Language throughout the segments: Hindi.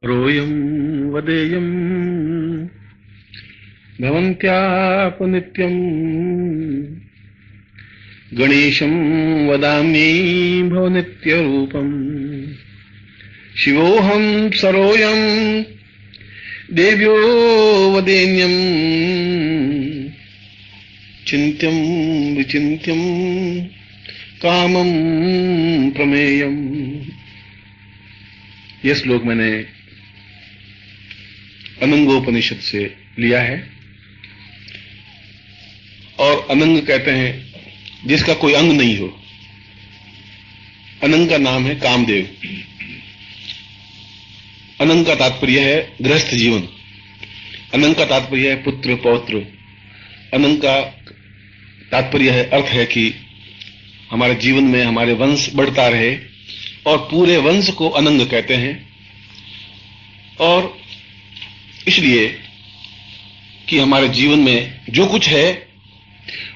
रोयं वदेयं भवन्त्याप नित्यं गणेशं वदामि भवनित्यरूपम् शिवोऽहं सरोयं देव्यो वदेन्यं चिन्त्यं विचिन्त्यं कामं प्रमेयम्। यह श्लोक मैंने अनंगोपनिषद से लिया है। और अनंग कहते हैं जिसका कोई अंग नहीं हो। अनंग का नाम है कामदेव। अनंग का तात्पर्य है गृहस्थ जीवन। अनंग का तात्पर्य है पुत्र पौत्र। अनंग का तात्पर्य है अर्थ है कि हमारे जीवन में हमारे वंश बढ़ता रहे, और पूरे वंश को अनंग कहते हैं। और इसलिए कि हमारे जीवन में जो कुछ है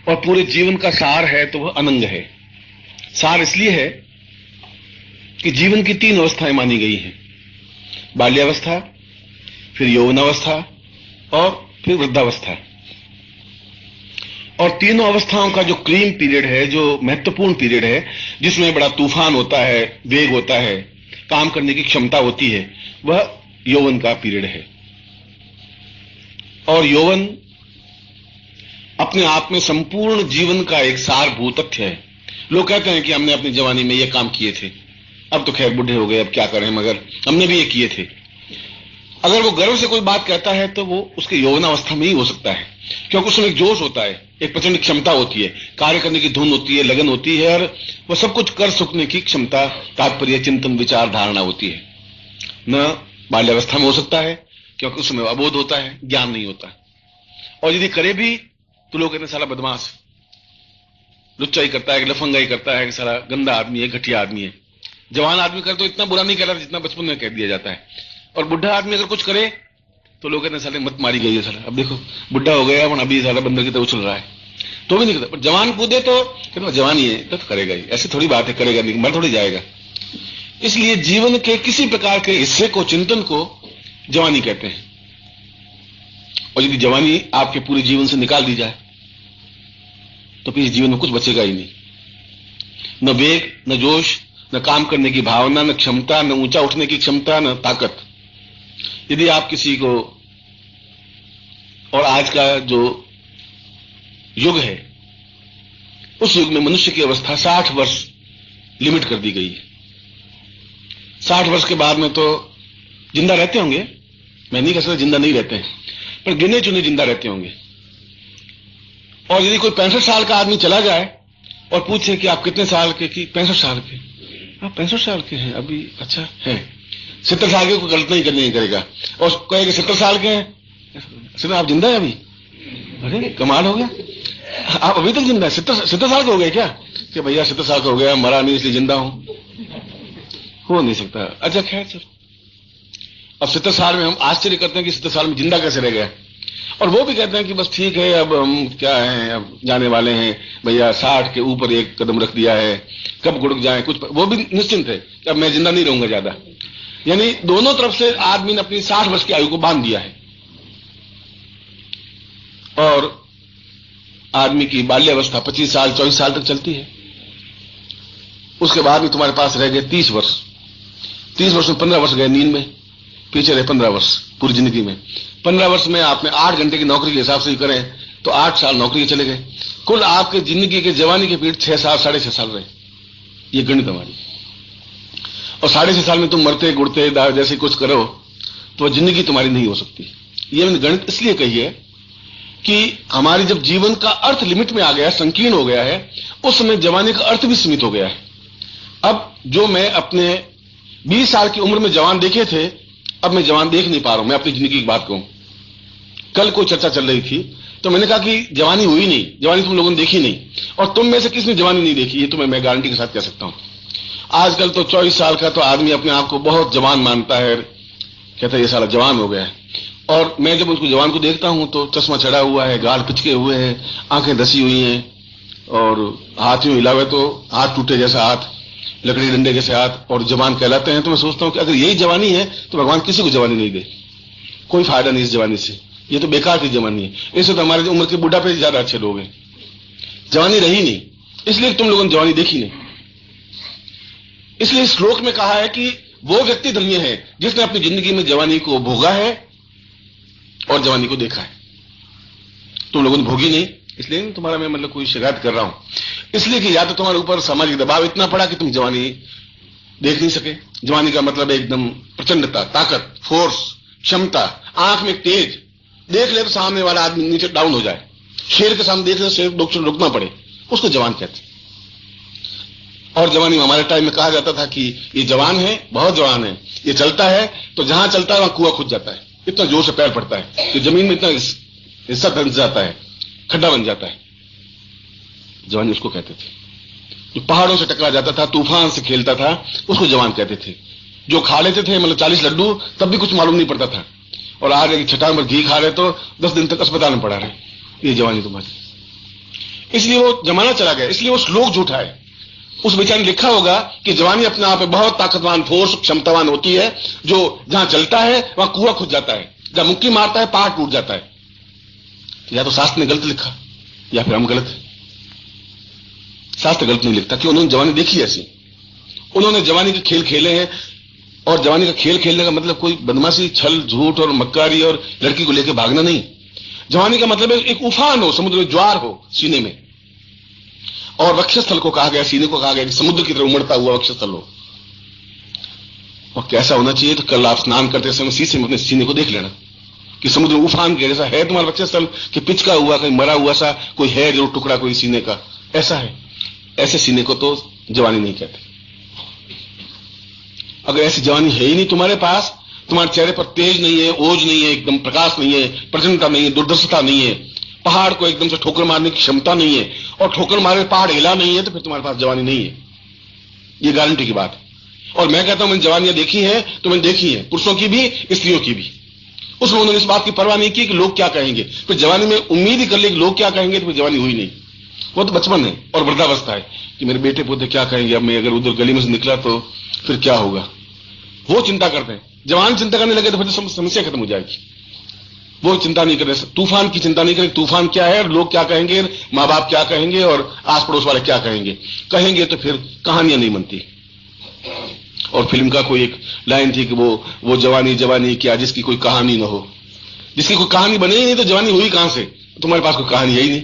और पूरे जीवन का सार है तो वह अनंग है। सार इसलिए है कि जीवन की 3 अवस्थाएं मानी गई हैं, बाल्यावस्था, फिर यौवनावस्था और फिर वृद्धावस्था। और तीनों अवस्थाओं का जो क्रीम पीरियड है, जो महत्वपूर्ण पीरियड है, जिसमें बड़ा तूफान होता है, वेग होता है, काम करने की क्षमता होती है, वह यौवन का पीरियड है। और यौवन अपने आप में संपूर्ण जीवन का एक सारभूत तथ्य है। लोग कहते हैं कि हमने अपनी जवानी में ये काम किए थे, अब तो खैर बुढ़े हो गए, अब क्या करें, मगर हमने भी ये किए थे। अगर वो गर्व से कोई बात कहता है तो वो उसके यौवनावस्था में ही हो सकता है, क्योंकि उसमें एक जोश होता है, एक प्रचंड क्षमता होती है, कार्य करने की धुन होती है, लगन होती है, और वह सब कुछ कर सकने की क्षमता, तात्पर्य, चिंतन, विचार, धारणा होती है। न बाल्यावस्था में हो सकता है क्योंकि उसमें अबोध होता है, ज्ञान नहीं होता। और यदि करे भी तो लोग कहते हैं साला बदमाश, लुच्चाई करता है, लफंगाई करता है, कि साला गंदा आदमी है, घटिया आदमी है। जवान आदमी करे तो इतना बुरा नहीं कहता जितना बचपन में कह दिया जाता है। और बुढ़ा आदमी अगर कुछ करे तो लोग कहते हैं साले मत मारी गई है साला, अब देखो बुढ़ा हो गया, अब अभी साला बंदर की तरह उछल रहा है, तो भी नहीं करता। पर जवान कूदे तो कहते जवान ही है तो करेगा ही, ऐसी थोड़ी बात है, करेगा नहीं, मर थोड़ी जाएगा। इसलिए जीवन के किसी प्रकार के हिस्से को, चिंतन को जवानी कहते हैं। और यदि जवानी आपके पूरे जीवन से निकाल दी जाए तो फिर इस जीवन में कुछ बचेगा ही नहीं। न वेग, न जोश, न काम करने की भावना, न क्षमता, न ऊंचा उठने की क्षमता, न ताकत। यदि आप किसी को, और आज का जो युग है, उस युग में मनुष्य की अवस्था 60 वर्ष लिमिट कर दी गई है। 60 वर्ष के बाद में तो जिंदा रहते होंगे, मैं नहीं कह सकता जिंदा नहीं रहते हैं, पर गिने चुने जिंदा रहते होंगे। और यदि कोई 65 साल का आदमी चला जाए और पूछे कि आप कितने साल के, कि 65 साल के, आप 65 साल के हैं अभी, अच्छा है। 70 साल के कोई गलत नहीं करने करेगा, और कहेगा 70 साल के हैं, सर आप जिंदा है अभी, अरे कमाल हो गया, आप अभी तक जिंदा है, 70 साल के हो गए क्या, कि भैया 70 साल का हो गया, मरा नहीं इसलिए जिंदा हूं, हो नहीं सकता। अच्छा खैर सर, अब 70 साल में हम आश्चर्य करते हैं कि 70 साल में जिंदा कैसे रह गया। और वो भी कहते हैं कि बस ठीक है, अब हम क्या हैं, अब जाने वाले हैं भैया, 60 के ऊपर एक कदम रख दिया है, कब गुड़क जाए कुछ, वो भी निश्चिंत है कि अब मैं जिंदा नहीं रहूंगा ज्यादा। यानी दोनों तरफ से आदमी ने अपनी 60 वर्ष की आयु को बांध दिया है। और आदमी की बाल्यावस्था 25 साल 24 साल तक चलती है। उसके बाद में तुम्हारे पास रह गए 30 वर्ष। 30 वर्ष में 15 वर्ष गए नींद में, पीछे रहे 15 वर्ष पूरी जिंदगी में। 15 वर्ष में आपने 8 घंटे की नौकरी के हिसाब से ही करें तो 8 साल नौकरी के चले गए। कुल आपके जिंदगी के जवानी के पीरियड 6 साल 6.5 साल रहे, ये गणित हमारी। और 6.5 साल में तुम मरते गुड़ते जैसे कुछ करो तो जिंदगी तुम्हारी नहीं हो सकती। ये मैंने गणित इसलिए कही है कि हमारी जब जीवन का अर्थ लिमिट में आ गया, संकीर्ण हो गया है, उस समय जवानी का अर्थ भी सीमित हो गया है। अब जो मैं अपने 20 साल की उम्र में जवान देखे थे, अब मैं जवान देख नहीं पा रहा हूं। मैं अपनी जिंदगी की बात कहूं, कल कोई चर्चा चल रही थी तो मैंने कहा कि जवानी हुई नहीं, जवानी तुम लोगों ने देखी नहीं, और तुम में से किसने जवानी नहीं देखी, ये तो मैं गारंटी के साथ कह सकता हूं। आजकल तो 24 साल का तो आदमी अपने आप को बहुत जवान मानता है, कहता है ये साला जवान हो गया है। और मैं जब उसको जवान को देखता हूं तो चश्मा चढ़ा हुआ है, गाल पिचके हुए हैं, आंखें धसी हुई हैं, और हाथ में हिला हुआ तो हाथ टूटे जैसा हाथ, लकड़ी डंडे जैसे हाथ और जवान कहलाते हैं। तो मैं सोचता हूं कि अगर यही जवानी है तो भगवान किसी को जवानी नहीं दे, कोई फायदा नहीं इस जवानी से, ये तो बेकार की जवानी है। इससे तो हमारे उम्र के बुढ़ापे से ज्यादा अच्छे लोग हैं, जवानी रही नहीं, इसलिए तुम लोगों ने जवानी देखी नहीं। इसलिए इस श्लोक में कहा है कि वो व्यक्ति धन्य है जिसने अपनी जिंदगी में जवानी को भोगा है और जवानी को देखा है। तुम लोगों ने भोगी नहीं, इसलिए तुम्हारा मैं मतलब कोई शिकायत कर रहा हूं, इसलिए कि या तो तुम्हारे ऊपर सामाजिक दबाव इतना पड़ा कि तुम जवानी देख नहीं सके। जवानी का मतलब एकदम प्रचंडता, ताकत, फोर्स, क्षमता, आंख में तेज, देख ले तो सामने वाला आदमी नीचे डाउन हो जाए, शेर के सामने देख ले तो शेर रुकना पड़े, उसको जवान कहते। और जवानी में हमारे टाइम में कहा जाता था कि ये जवान है, बहुत जवान है, ये चलता है तो जहां चलता है वहां कुआं खुद जाता है, इतना जोर से पैर पड़ता है कि जमीन में इतना हिस्सा धंस जाता है, खड्डा बन जाता है। जवानी उसको कहते थे। जो पहाड़ों से टकरा जाता था, तूफान से खेलता था, उसको जवान कहते थे। जो खा लेते थे मतलब 40 लड्डू तब भी कुछ मालूम नहीं पड़ता था, और आज एक छटांग पर घी खा रहे तो 10 दिन तक अस्पताल में पड़ा रहे, ये जवानी तुम्हारी। इसलिए वो जमाना चला गया, इसलिए वो श्लोक झूठा है। उस विचार ने लिखा होगा कि जवानी अपने आप में बहुत ताकतवान, फोर्स, क्षमतावान होती है, जो जहां चलता है वहां कुआं खुद जाता है, जहां मुक्की मारता है पहाड़ टूट जाता है। या तो शास्त्र ने गलत लिखा या फिर हम गलत है। शास्त्र गलत नहीं लिखता कि उन्होंने जवानी देखी ऐसी, उन्होंने जवानी के खेल खेले हैं। और जवानी का खेल खेलने का मतलब कोई बदमाशी, छल, झूठ और मक्कारी और लड़की को लेकर भागना नहीं। जवानी का मतलब एक उफान हो, समुद्र में ज्वार हो सीने में, और वक्षस्थल को कहा गया, सीने को कहा गया कि समुद्र की तरह उमड़ता हुआ वक्षस्थल हो। और कैसा होना चाहिए, तो कल आप स्नान करते समय शीशे में अपने सीने को देख लेना कि समुद्र उफान के जैसा है तुम्हारा वक्षस्थल, कि पिचका हुआ, कहीं मरा हुआ सा कोई है जो टुकड़ा कोई सीने का, ऐसा है। ऐसे सीने को तो जवानी नहीं कहते। अगर ऐसी जवानी है ही नहीं तुम्हारे पास, तुम्हारे चेहरे पर तेज नहीं है, ओज नहीं है, एकदम प्रकाश नहीं है, प्रचंडता नहीं है, दुर्दर्शता नहीं है, पहाड़ को एकदम से ठोकर मारने की क्षमता नहीं है, और ठोकर मारे पहाड़ हिला नहीं है, तो फिर तुम्हारे पास जवानी नहीं है। ये गारंटी की बात है। और मैं कहता हूं मैंने जवानियां देखी है, तो मैंने देखी है, पुरुषों की भी, स्त्रियों की भी। उस लोगों ने इस बात की परवाह नहीं की कि लोग क्या कहेंगे। फिर जवानी में उम्मीद ही कर ली कि लोग क्या कहेंगे, तो फिर जवानी हुई नहीं। वो तो बचपन है और वृद्धावस्था है कि मेरे बेटे पोते क्या कहेंगे, अब मैं अगर उधर गली में से निकला तो फिर क्या होगा, वो चिंता करते हैं। जवान चिंता करने लगे तो फिर समस्या खत्म हो जाएगी। वो चिंता नहीं कर रहे, तूफान की चिंता नहीं करें, तूफान क्या है और लोग क्या कहेंगे, माँ बाप क्या कहेंगे और आस पड़ोस वाले क्या कहेंगे, तो फिर कहानियां नहीं बनती। और फिल्म का कोई एक लाइन थी कि वो जवानी क्या जिसकी कोई कहानी ना हो। जिसकी कोई कहानी बने ही नहीं तो जवानी हुई कहां से, तुम्हारे पास कोई कहानी है ही नहीं।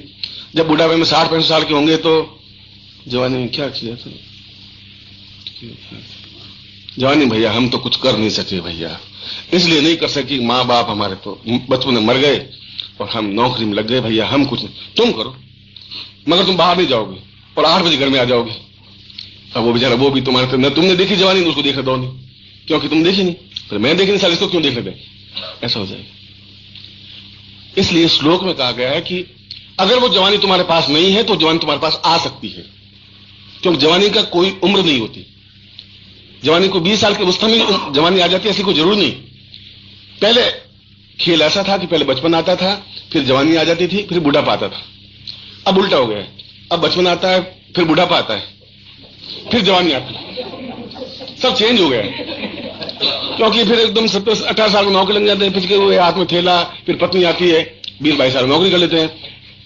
जब बुढ़ापे में 60-65 साल के होंगे तो जवानी में क्या किया था, जवानी भैया हम तो कुछ कर नहीं सके भैया, इसलिए नहीं कर सके, माँ बाप हमारे तो बचपन में मर गए और हम नौकरी में लग गए भैया, हम कुछ नहीं, तुम करो, मगर तुम बाहर नहीं जाओगे और 8 बजे घर में आ जाओगे। अब वो बेचारा, वो भी तुम्हारे न तुमने देखी जवानी, उसको देखने दो नहीं, क्योंकि तुम देखी नहीं, फिर मैं देखी नहीं साल, इसको क्यों देखने दें, ऐसा हो जाएगा। इसलिए श्लोक में कहा गया है कि अगर वो जवानी तुम्हारे पास नहीं है तो जवानी तुम्हारे पास आ सकती है, क्योंकि जवानी का कोई उम्र नहीं होती। जवानी को 20 साल की अवस्था में जवानी आ जाती है, ऐसी कोई जरूर नहीं। पहले खेल ऐसा था कि पहले बचपन आता था, फिर जवानी आ जाती थी, फिर बुढ़ापा आता था। अब उल्टा हो गया है, अब बचपन आता है, फिर बुढ़ापा आता है, फिर जवानी आती है, सब चेंज हो गया है। क्योंकि फिर एकदम 17-18 साल को नौकरी लग जाते हैं, पिछले हुए हाथ में थैला, फिर पत्नी आती है, 20-22 साल नौकरी कर लेते हैं।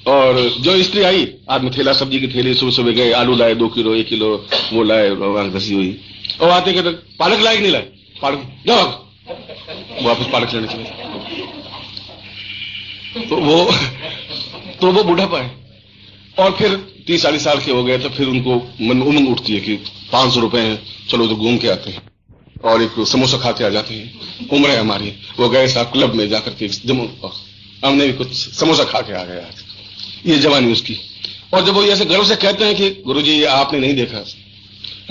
और जो स्त्री आई, हाथ में थैला, सब्जी की थैली, सुबह सुबह गए, आलू लाए 2 किलो 1 किलो, वो लाए, घसी हुई, और आते कहते पालक लाए कि नहीं लाए, पालक जाओ, वापस पालक लेने चले। तो वो बुढ़ापा है। और फिर 30-40 साल के हो गए तो फिर उनको मन में उमंग उठती है कि 500 रुपए हैं, चलो तो घूम के आते हैं और एक समोसा खा के आ जाते हैं। उम्र है हमारी, वो गए साहब क्लब में जाकर के हमने भी कुछ समोसा खा के आ गए आज, ये जवानी उसकी। और जब वो ऐसे गर्व से कहते हैं कि गुरुजी आपने नहीं देखा,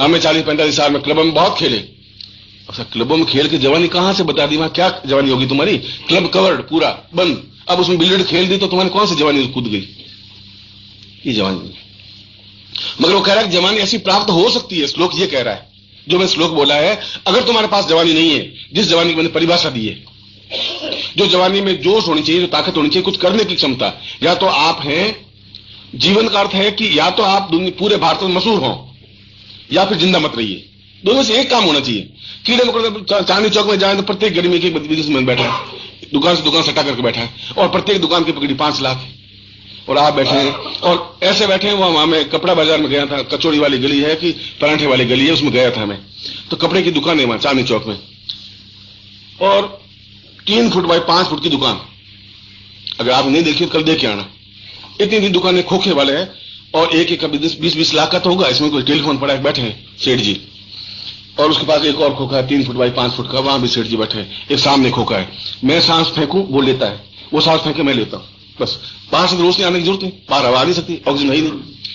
हमें 40-45 साल में क्लबों में बहुत खेले। अच्छा, क्लबों में खेल के जवानी कहां से बता दी, वहां क्या जवानी होगी तुम्हारी, क्लब कवर्ड पूरा बंद, अब उसमें बिलियर्ड खेल दी तो तुम्हारी कौन सी जवानी कूद गई, ये जवानी नहीं। मगर वो कह रहा है कि जवानी ऐसी प्राप्त हो सकती है, श्लोक ये कह रहा है, जो मैं श्लोक बोला है, अगर तुम्हारे पास जवानी नहीं है, जिस जवानी की मैंने परिभाषा दी है, जो जवानी में जोश होनी चाहिए, जो ताकत होनी चाहिए, कुछ करने की क्षमता, या तो आप हैं, जीवन का अर्थ है कि या तो आप पूरे भारत में मशहूर हो, या फिर जिंदा मत रहिए। दोनों में से एक काम होना चाहिए। कीड़े मकोड़े चांदनी चौक में जाए तो प्रत्येक गली में एक बिजनेसमैन बैठा है, दुकान से दुकान सटा करके बैठा है, और प्रत्येक दुकान की पकड़ी 5 लाख, और आप बैठे हैं और ऐसे बैठे हैं। वहां मैं कपड़ा बाजार में गया था, कचौड़ी वाली गली है कि परांठे वाली गली है, उसमें गया था मैं। तो कपड़े की दुकान है वहां चांदनी चौक में, और 3 फुट बाई 5 फुट की दुकान। अगर आप नहीं देखिए कल देख के आना। इतनी दुकानें खोखे वाले हैं, और एक का बिजनेस 20-20 लाख का तो होगा। इसमें कोई टेलीफोन पड़ा है, बैठे हैं सेठ जी, और उसके पास एक और खोखा है 3 फुट बाई 5 फुट का, वहां भी सेठ जी बैठे हैं। एक सामने खोखा है, मैं सांस फेंकूं वो लेता है, वो सांस फेंके मैं लेता हूं। बस बाहर से रोशनी आने की जरूरत नहीं, बाहर हवा नहीं सकती, ऑक्सीजन है ही नहीं।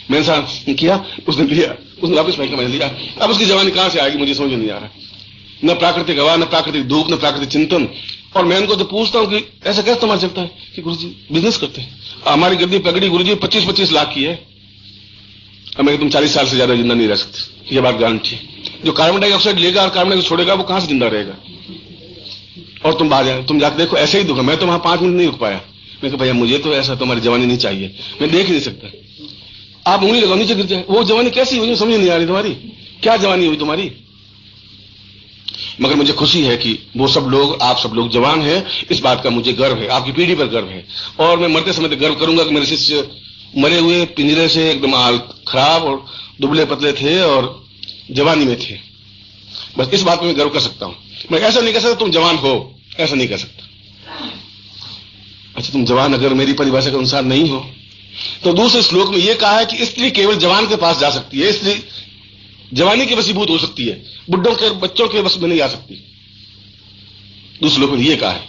मैंने सांस किया, उसने लिया, उसने वापस फेंका, मैंने लिया। अब उसकी जवानी कहां से आएगी मुझे समझ नहीं आ रहा। न प्राकृतिक हवा, न प्राकृतिक धूप, न प्राकृतिक चिंतन। और मैं उनको तो पूछता हूं कि ऐसा कैसे तुम्हारा चलता है कि गुरुजी बिजनेस करते हैं। हमारी गद्दी पगड़ी गुरुजी 25-25 लाख की है। अब मैं तुम 40 साल से ज्यादा जिंदा नहीं रह सकते, ये बात गारंटी है। जो कार्बन डाइऑक्साइड लेगा और कार्बन डाइऑक्साइड छोड़ेगा वो कहां से जिंदा रहेगा। और तुम बाहर जाए, तुम जाकर देखो, ऐसे ही दुखा। मैं तो वहां 5 मिनट नहीं रुक पाया। मैं कहा भैया मुझे तो ऐसा तुम्हारी जवानी नहीं चाहिए, मैं देख नहीं सकता। आप उंगली लगाओ नीचे गिर जाए। वो जवानी कैसी हुई समझ नहीं आ रही तुम्हारी, क्या जवानी हुई तुम्हारी। मगर मुझे खुशी है कि वो सब लोग, आप सब लोग जवान हैं, इस बात का मुझे गर्व है, आपकी पीढ़ी पर गर्व है। और मैं मरते समय गर्व करूंगा कि मेरे शिष्य मरे हुए पिंजरे से एकदम हाल खराब और दुबले पतले थे और जवानी में थे। बस इस बात में मैं गर्व कर सकता हूं। मैं ऐसा नहीं कह सकता तुम जवान हो, ऐसा नहीं कह सकता। अच्छा, तुम जवान अगर मेरी परिभाषा के अनुसार नहीं हो तो दूसरे श्लोक में यह कहा है कि स्त्री केवल जवान के पास जा सकती है, स्त्री जवानी के वशीभूत हो सकती है, बुड्ढों के बच्चों के वश में नहीं आ सकती। दूसरे श्लोक में यह कहा है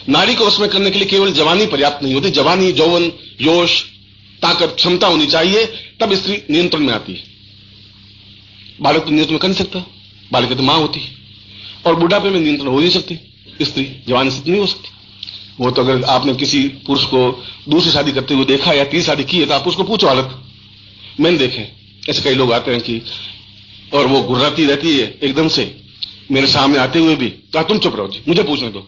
नारी को वश में करने के लिए केवल जवानी पर्याप्त नहीं होती, जवानी, यौवन, जोश, ताकत, क्षमता होनी चाहिए, तब स्त्री नियंत्रण में आती है। बालक तो नियंत्रण में कर नहीं सकता, बालक तो मां होती है, और बुढ़ापे में नियंत्रण हो नहीं सकती स्त्री, जवानी से नहीं हो सकती। वो तो अगर आपने किसी पुरुष को दूसरी शादी करते हुए देखा या 3 शादी की है तो आप उसको पूछो हालत। मैंने देखे ऐसे कई लोग आते हैं कि, और वो गुर्राती रहती है एकदम से मेरे सामने आते हुए भी, तो तुम चुप रहो जी, मुझे पूछने दो।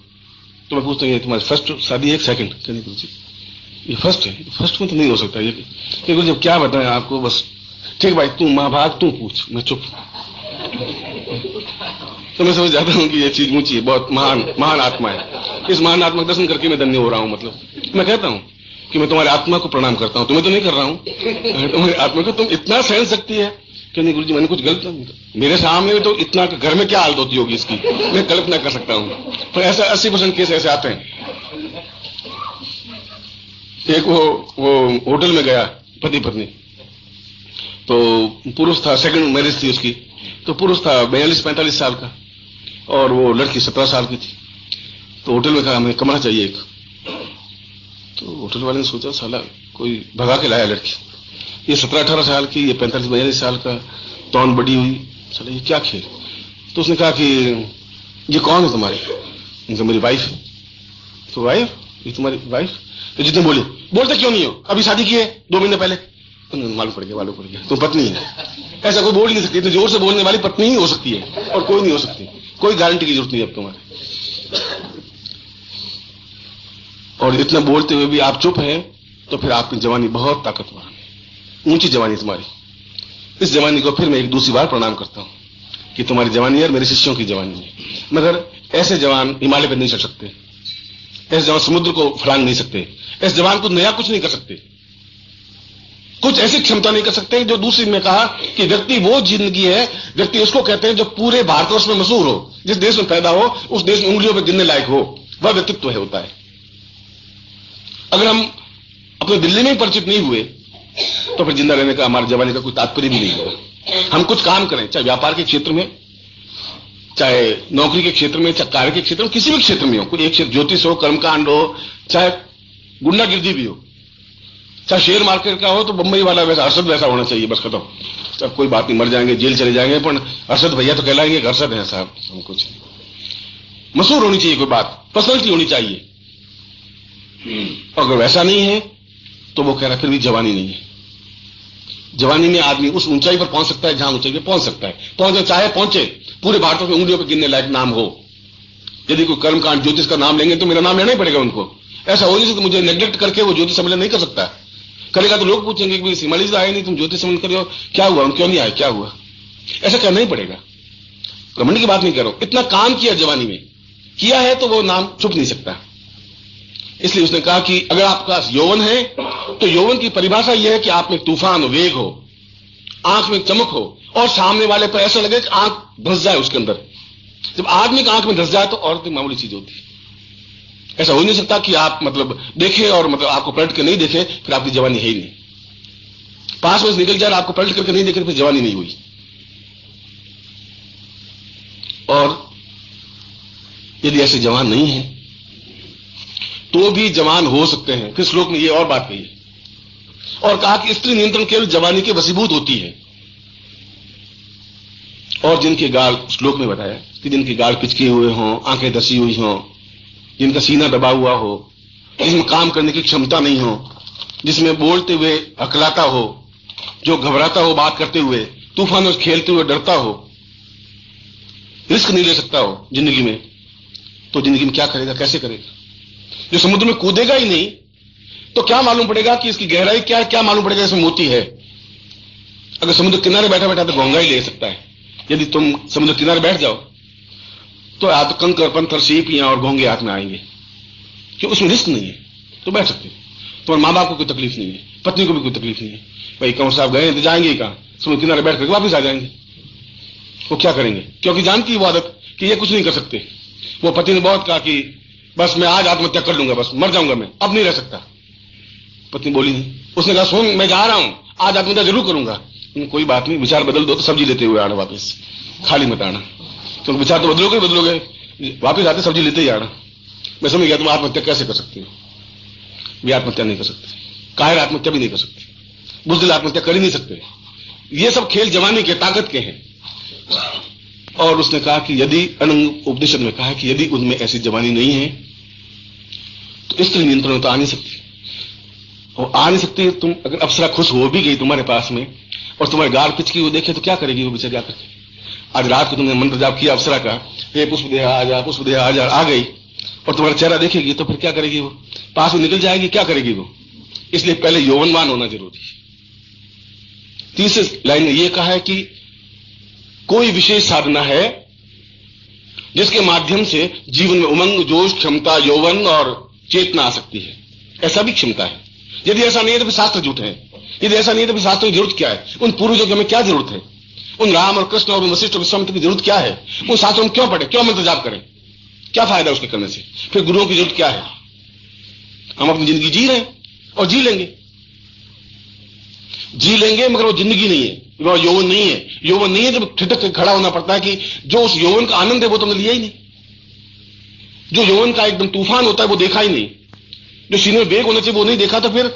तो मैं पूछता हूँ तुम्हारी फर्स्ट शादी है, सेकंड? ये फर्स्ट है। फर्स्ट में तो नहीं हो सकता ये जब क्या बताएं आपको। बस ठीक भाई, तू माँ भाग, तू पूछ, मैं चुप। तो मैं समझ जाता हूँ कि ये चीज ऊंची है, बहुत महान आत्मा है। इस महान आत्मा का दर्शन करके मैं धन्य हो रहा हूँ। मतलब मैं कहता हूँ कि मैं तुम्हारी आत्मा को प्रणाम करता हूँ, तुम्हें तो नहीं कर रहा हूँ, तुम्हारी आत्मा को। तुम इतना सहन सकती है कि नहीं गुरुजी मैंने कुछ गलत नहीं, मेरे सामने तो इतना घर में क्या हालत होती होगी इसकी, मैं कल्पना कर सकता हूँ। पर ऐसा 80% केस ऐसे आते हैं। एक वो होटल में गया पति पत्नी, तो पुरुष था, सेकंड मैरिज थी उसकी, तो पुरुष था 42-45 साल का और वो लड़की 17 साल की थी। तो होटल में कहा हमें कमरा चाहिए एक। तो होटल वाले ने सोचा साला कोई भगा के लाया लड़की, ये 17-18 साल की, ये 45-42 साल का, तौन बड़ी हुई, साला ये क्या खेल। तो उसने कहा कि ये कौन है तुम्हारी? तो मेरी वाइफ है। तो वाइफ, ये तुम्हारी वाइफ? तो जितने बोलते क्यों नहीं हो, अभी शादी की है 2 महीने पहले। मालूम पड़ गया तुम पत्नी है। ऐसा कोई बोल नहीं सकती, इतने जोर से बोलने वाली पत्नी ही हो सकती है और कोई नहीं हो सकती, कोई गारंटी की जरूरत नहीं है अब तुम्हारे। और इतना बोलते हुए भी आप चुप हैं, तो फिर आपकी जवानी बहुत ताकतवर है, ऊंची जवानी तुम्हारी। इस जवानी को फिर मैं एक दूसरी बार प्रणाम करता हूं कि तुम्हारी जवानी है और मेरे शिष्यों की जवानी है। मगर ऐसे जवान हिमालय पर नहीं चढ़ सकते, ऐसे जवान समुद्र को फलांग नहीं सकते, ऐसे जवान को नया कुछ नहीं कर सकते, कुछ ऐसी क्षमता नहीं कर सकते। जो दूसरी में कहा कि व्यक्ति वो जिंदगी है, व्यक्ति उसको कहते हैं जो पूरे भारतवर्ष में मशहूर हो, जिस देश में पैदा हो उस देश में उंगलियों पर गिनने लायक हो, वह व्यक्तित्व है होता है। अगर हम अपने दिल्ली में ही परिचित नहीं हुए तो फिर जिंदा रहने का, हमारी जवानी का कोई तात्पर्य भी नहीं होगा। हम कुछ काम करें, चाहे व्यापार के क्षेत्र में, चाहे नौकरी के क्षेत्र में, चाहे कार्य के क्षेत्र में, किसी भी क्षेत्र में हो, कोई एक क्षेत्र, ज्योतिष हो, कर्मकांड हो, चाहे गुंडागिर्दी भी हो, चाहे शेयर मार्केट का हो, तो बंबई वाला वैसा हर्षद वैसा होना चाहिए, बस खत्म। तब कोई बात नहीं, मर जाएंगे, जेल चले जाएंगे, पर हर्षद भैया तो कहलाएंगे हर्षद है साहब। हम कुछ मशहूर होनी चाहिए, कोई बात पर्सनलिटी होनी चाहिए। अगर वैसा नहीं है तो वो कह रहा फिर भी जवानी नहीं है। जवानी में आदमी उस ऊंचाई पर पहुंच सकता है जहां ऊंचाई पर पहुंच सकता है, पहुंचे चाहे पहुंचे, पूरे भारत में उंगलियों पर गिनने लायक नाम हो। यदि कोई कर्मकांड ज्योतिष का नाम लेंगे तो मेरा नाम लेना ही पड़ेगा उनको। ऐसा हो नहीं सकता मुझे नेग्लेक्ट करके वो ज्योतिष सम्मेलन नहीं कर सकता। करेगा तो लोग पूछेंगे कि हिमालय से आए नहीं, तुम ज्योतिष सम्मेलन कर रहे हो, क्या हुआ, क्यों नहीं आए, क्या हुआ। ऐसा करना ही पड़ेगा। घमंड की बात नहीं कर रहा हूं, इतना काम किया जवानी में, किया है तो वो नाम छुप नहीं सकता। इसलिए उसने कहा कि अगर आपके पास यौवन है तो यौवन की परिभाषा यह है कि आप में तूफान हो, वेग हो, आंख में चमक हो और सामने वाले पर ऐसा लगे कि आंख धंस जाए उसके अंदर। जब आदमी की आंख में धंस जाए तो औरत की मामूली चीज होती है। ऐसा हो नहीं सकता कि आप मतलब देखें और मतलब आपको पलट के नहीं देखें, फिर आपकी जवानी है ही नहीं। 5 वर्ष निकल जाए आपको पलट करके नहीं देखे, फिर जवानी नहीं हुई। और यदि ऐसे जवान नहीं है तो भी जवान हो सकते हैं। फिर श्लोक में ये और बात कही है और कहा कि स्त्री नियंत्रण केवल जवानी के वशीभूत होती है। और जिनके गाल, श्लोक में बताया कि जिनके गाल पिचके हुए हों, आंखें धसी हुई हों, जिनका सीना दबा हुआ हो, जिसमें काम करने की क्षमता नहीं हो, जिसमें बोलते हुए हकलाता हो, जो घबराता हो बात करते हुए, तूफानों से खेलते हुए डरता हो, रिस्क नहीं ले सकता हो जिंदगी में, तो जिंदगी में क्या करेगा, कैसे करेगा? जो समुद्र में कूदेगा ही नहीं तो क्या मालूम पड़ेगा कि इसकी गहराई क्या है, क्या मालूम पड़ेगा इसमें मोती है। अगर समुद्र किनारे बैठा बैठा तो घोंघा ही ले सकता है। यदि तुम समुद्र किनारे बैठ जाओ तो या तो कंकर पत्थर सीपियां और घोंघे हाथ में आएंगे, कि उसमें रिस्क नहीं है तो बैठ सकते हो। तुम्हारे माँ बाप को कोई तकलीफ नहीं है, पत्नी को भी कोई तकलीफ नहीं है। भाई कंवर साहब गए तो जाएंगे ही कहां, समुद्र किनारे बैठ करके वापिस आ जाएंगे। वो क्या करेंगे, क्योंकि जानती वो आदत कि ये कुछ नहीं कर सकते। वो पति ने बहुत कहा कि बस मैं आज आत्महत्या कर लूंगा, बस मर जाऊंगा मैं, अब नहीं रह सकता। पत्नी बोली नहीं। उसने कहा सुन मैं जा रहा हूं, आज आत्महत्या जरूर करूंगा। कोई बात नहीं, विचार बदल दो तो सब्जी लेते हुए आना वापस, खाली मत आना। तो विचार तो बदलोगे, वापस आते सब्जी लेते ही आना। मैं समझ गया तुम आत्महत्या कैसे कर सकती हो। भी आत्महत्या नहीं कर सकते, कायर आत्महत्या भी नहीं कर सकते, बुज़दिल आत्महत्या कर ही नहीं सकते। ये सब खेल जवानी के, ताकत के हैं। और उसने कहा कि यदि अनंग उपनिषद में कहा कि यदि उनमें ऐसी जवानी नहीं है तो स्त्री नियंत्रण तो आ नहीं सकती। और आ नहीं सकती, तुम अगर अप्सरा खुश हो भी गई तुम्हारे पास में और तुम्हारे गाल पिचकी वो देखे तो क्या करेगी वो बेचारी आकर के। आज रात को तुमने मंत्र जाप किया अप्सरा का, हे पुष्पदेहा आजा, पुष्पदेहा आजा, आ गई और तुम्हारा चेहरा देखेगी तो फिर क्या करेगी वो, पास में निकल जाएगी, क्या करेगी वो। इसलिए पहले यौवनवान होना जरूरी है। तीसरी लाइन में यह कहा है कि कोई विशेष साधना है जिसके माध्यम से जीवन में उमंग, जोश, क्षमता, यौवन और चेतना आ सकती है। ऐसा भी क्षमता है। यदि ऐसा नहीं है तो फिर शास्त्र झूठे हैं। यदि ऐसा नहीं है तो फिर शास्त्रों की जरूरत क्या है, उन पूर्वजों की हमें क्या जरूरत है, उन राम और कृष्ण और वशिष्ठ और विश्वामित्र की जरूरत क्या है, उन शास्त्रों में क्यों पढ़े, क्यों मंत्र जाप करें, क्या फायदा उसके करने से। फिर गुरुओं की जरूरत क्या है। हम अपनी जिंदगी जी रहे हैं और जी लेंगे मगर वो जिंदगी नहीं है, वो यौवन नहीं है। यौवन नहीं है जब ठिठक के खड़ा होना पड़ता है कि जो उस यौवन का आनंद है वो तुमने लिया ही नहीं। जो यौवन का एकदम तूफान होता है वो देखा ही नहीं, जो सीने में वेग होना चाहिए वो नहीं देखा। तो फिर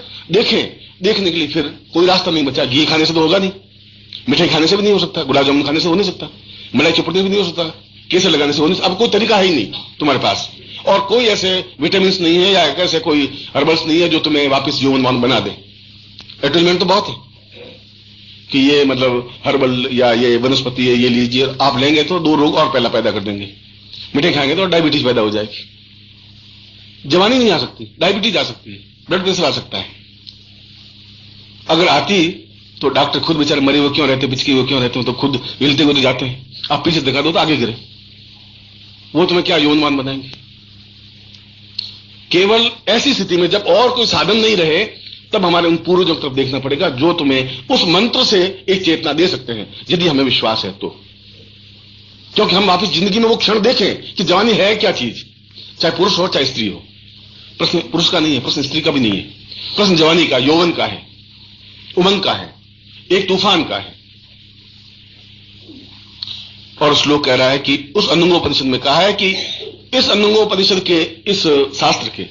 देखने के लिए फिर कोई रास्ता नहीं बचा। घी खाने से तो होगा नहीं, मिठाई खाने से भी नहीं हो सकता, गुलाब जामुन खाने से हो नहीं सकता, मलाई चपड़ने भी नहीं हो सकता, केसर लगाने से हो नहीं सकता। अब कोई तरीका है ही नहीं तुम्हारे पास, और कोई ऐसे विटामिन नहीं है या ऐसे कोई हर्बल्स नहीं है जो तुम्हें वापस यौवनवान बना दे। एडवर्टाइजमेंट तो बहुत है कि ये मतलब हर्बल या ये वनस्पति है, ये लीजिए, आप लेंगे तो 2 रोग और पहला पैदा कर देंगे। मिठाई खाएंगे तो डायबिटीज पैदा हो जाएगी। जवानी नहीं आ सकती, डायबिटीज आ सकती है, ब्लड प्रेशर आ सकता है। अगर आती तो डॉक्टर खुद बेचारे मरे हुए क्यों रहते, पिचके हुए क्यों रहते हो, तो खुद हिलते हुए तो जाते हैं। आप पीछे दिखा दो तो आगे गिरे, वो तुम्हें क्या यौवनवान बनाएंगे। केवल ऐसी स्थिति में जब और कोई साधन नहीं रहे तब हमारे उन पूर्वजों की तरफ देखना पड़ेगा जो तुम्हें उस मंत्र से एक चेतना दे सकते हैं, यदि हमें विश्वास है तो। क्योंकि हम वापस जिंदगी में वो क्षण देखें कि जवानी है क्या चीज, चाहे पुरुष हो चाहे स्त्री हो। प्रश्न पुरुष का नहीं है, प्रश्न स्त्री का भी नहीं है, प्रश्न जवानी का, यौवन का है, उमंग का है, एक तूफान का है। और श्लोक कह रहा है कि उस अनंगोपनिषद में कहा है कि इस अनंगोपनिषद के, इस शास्त्र के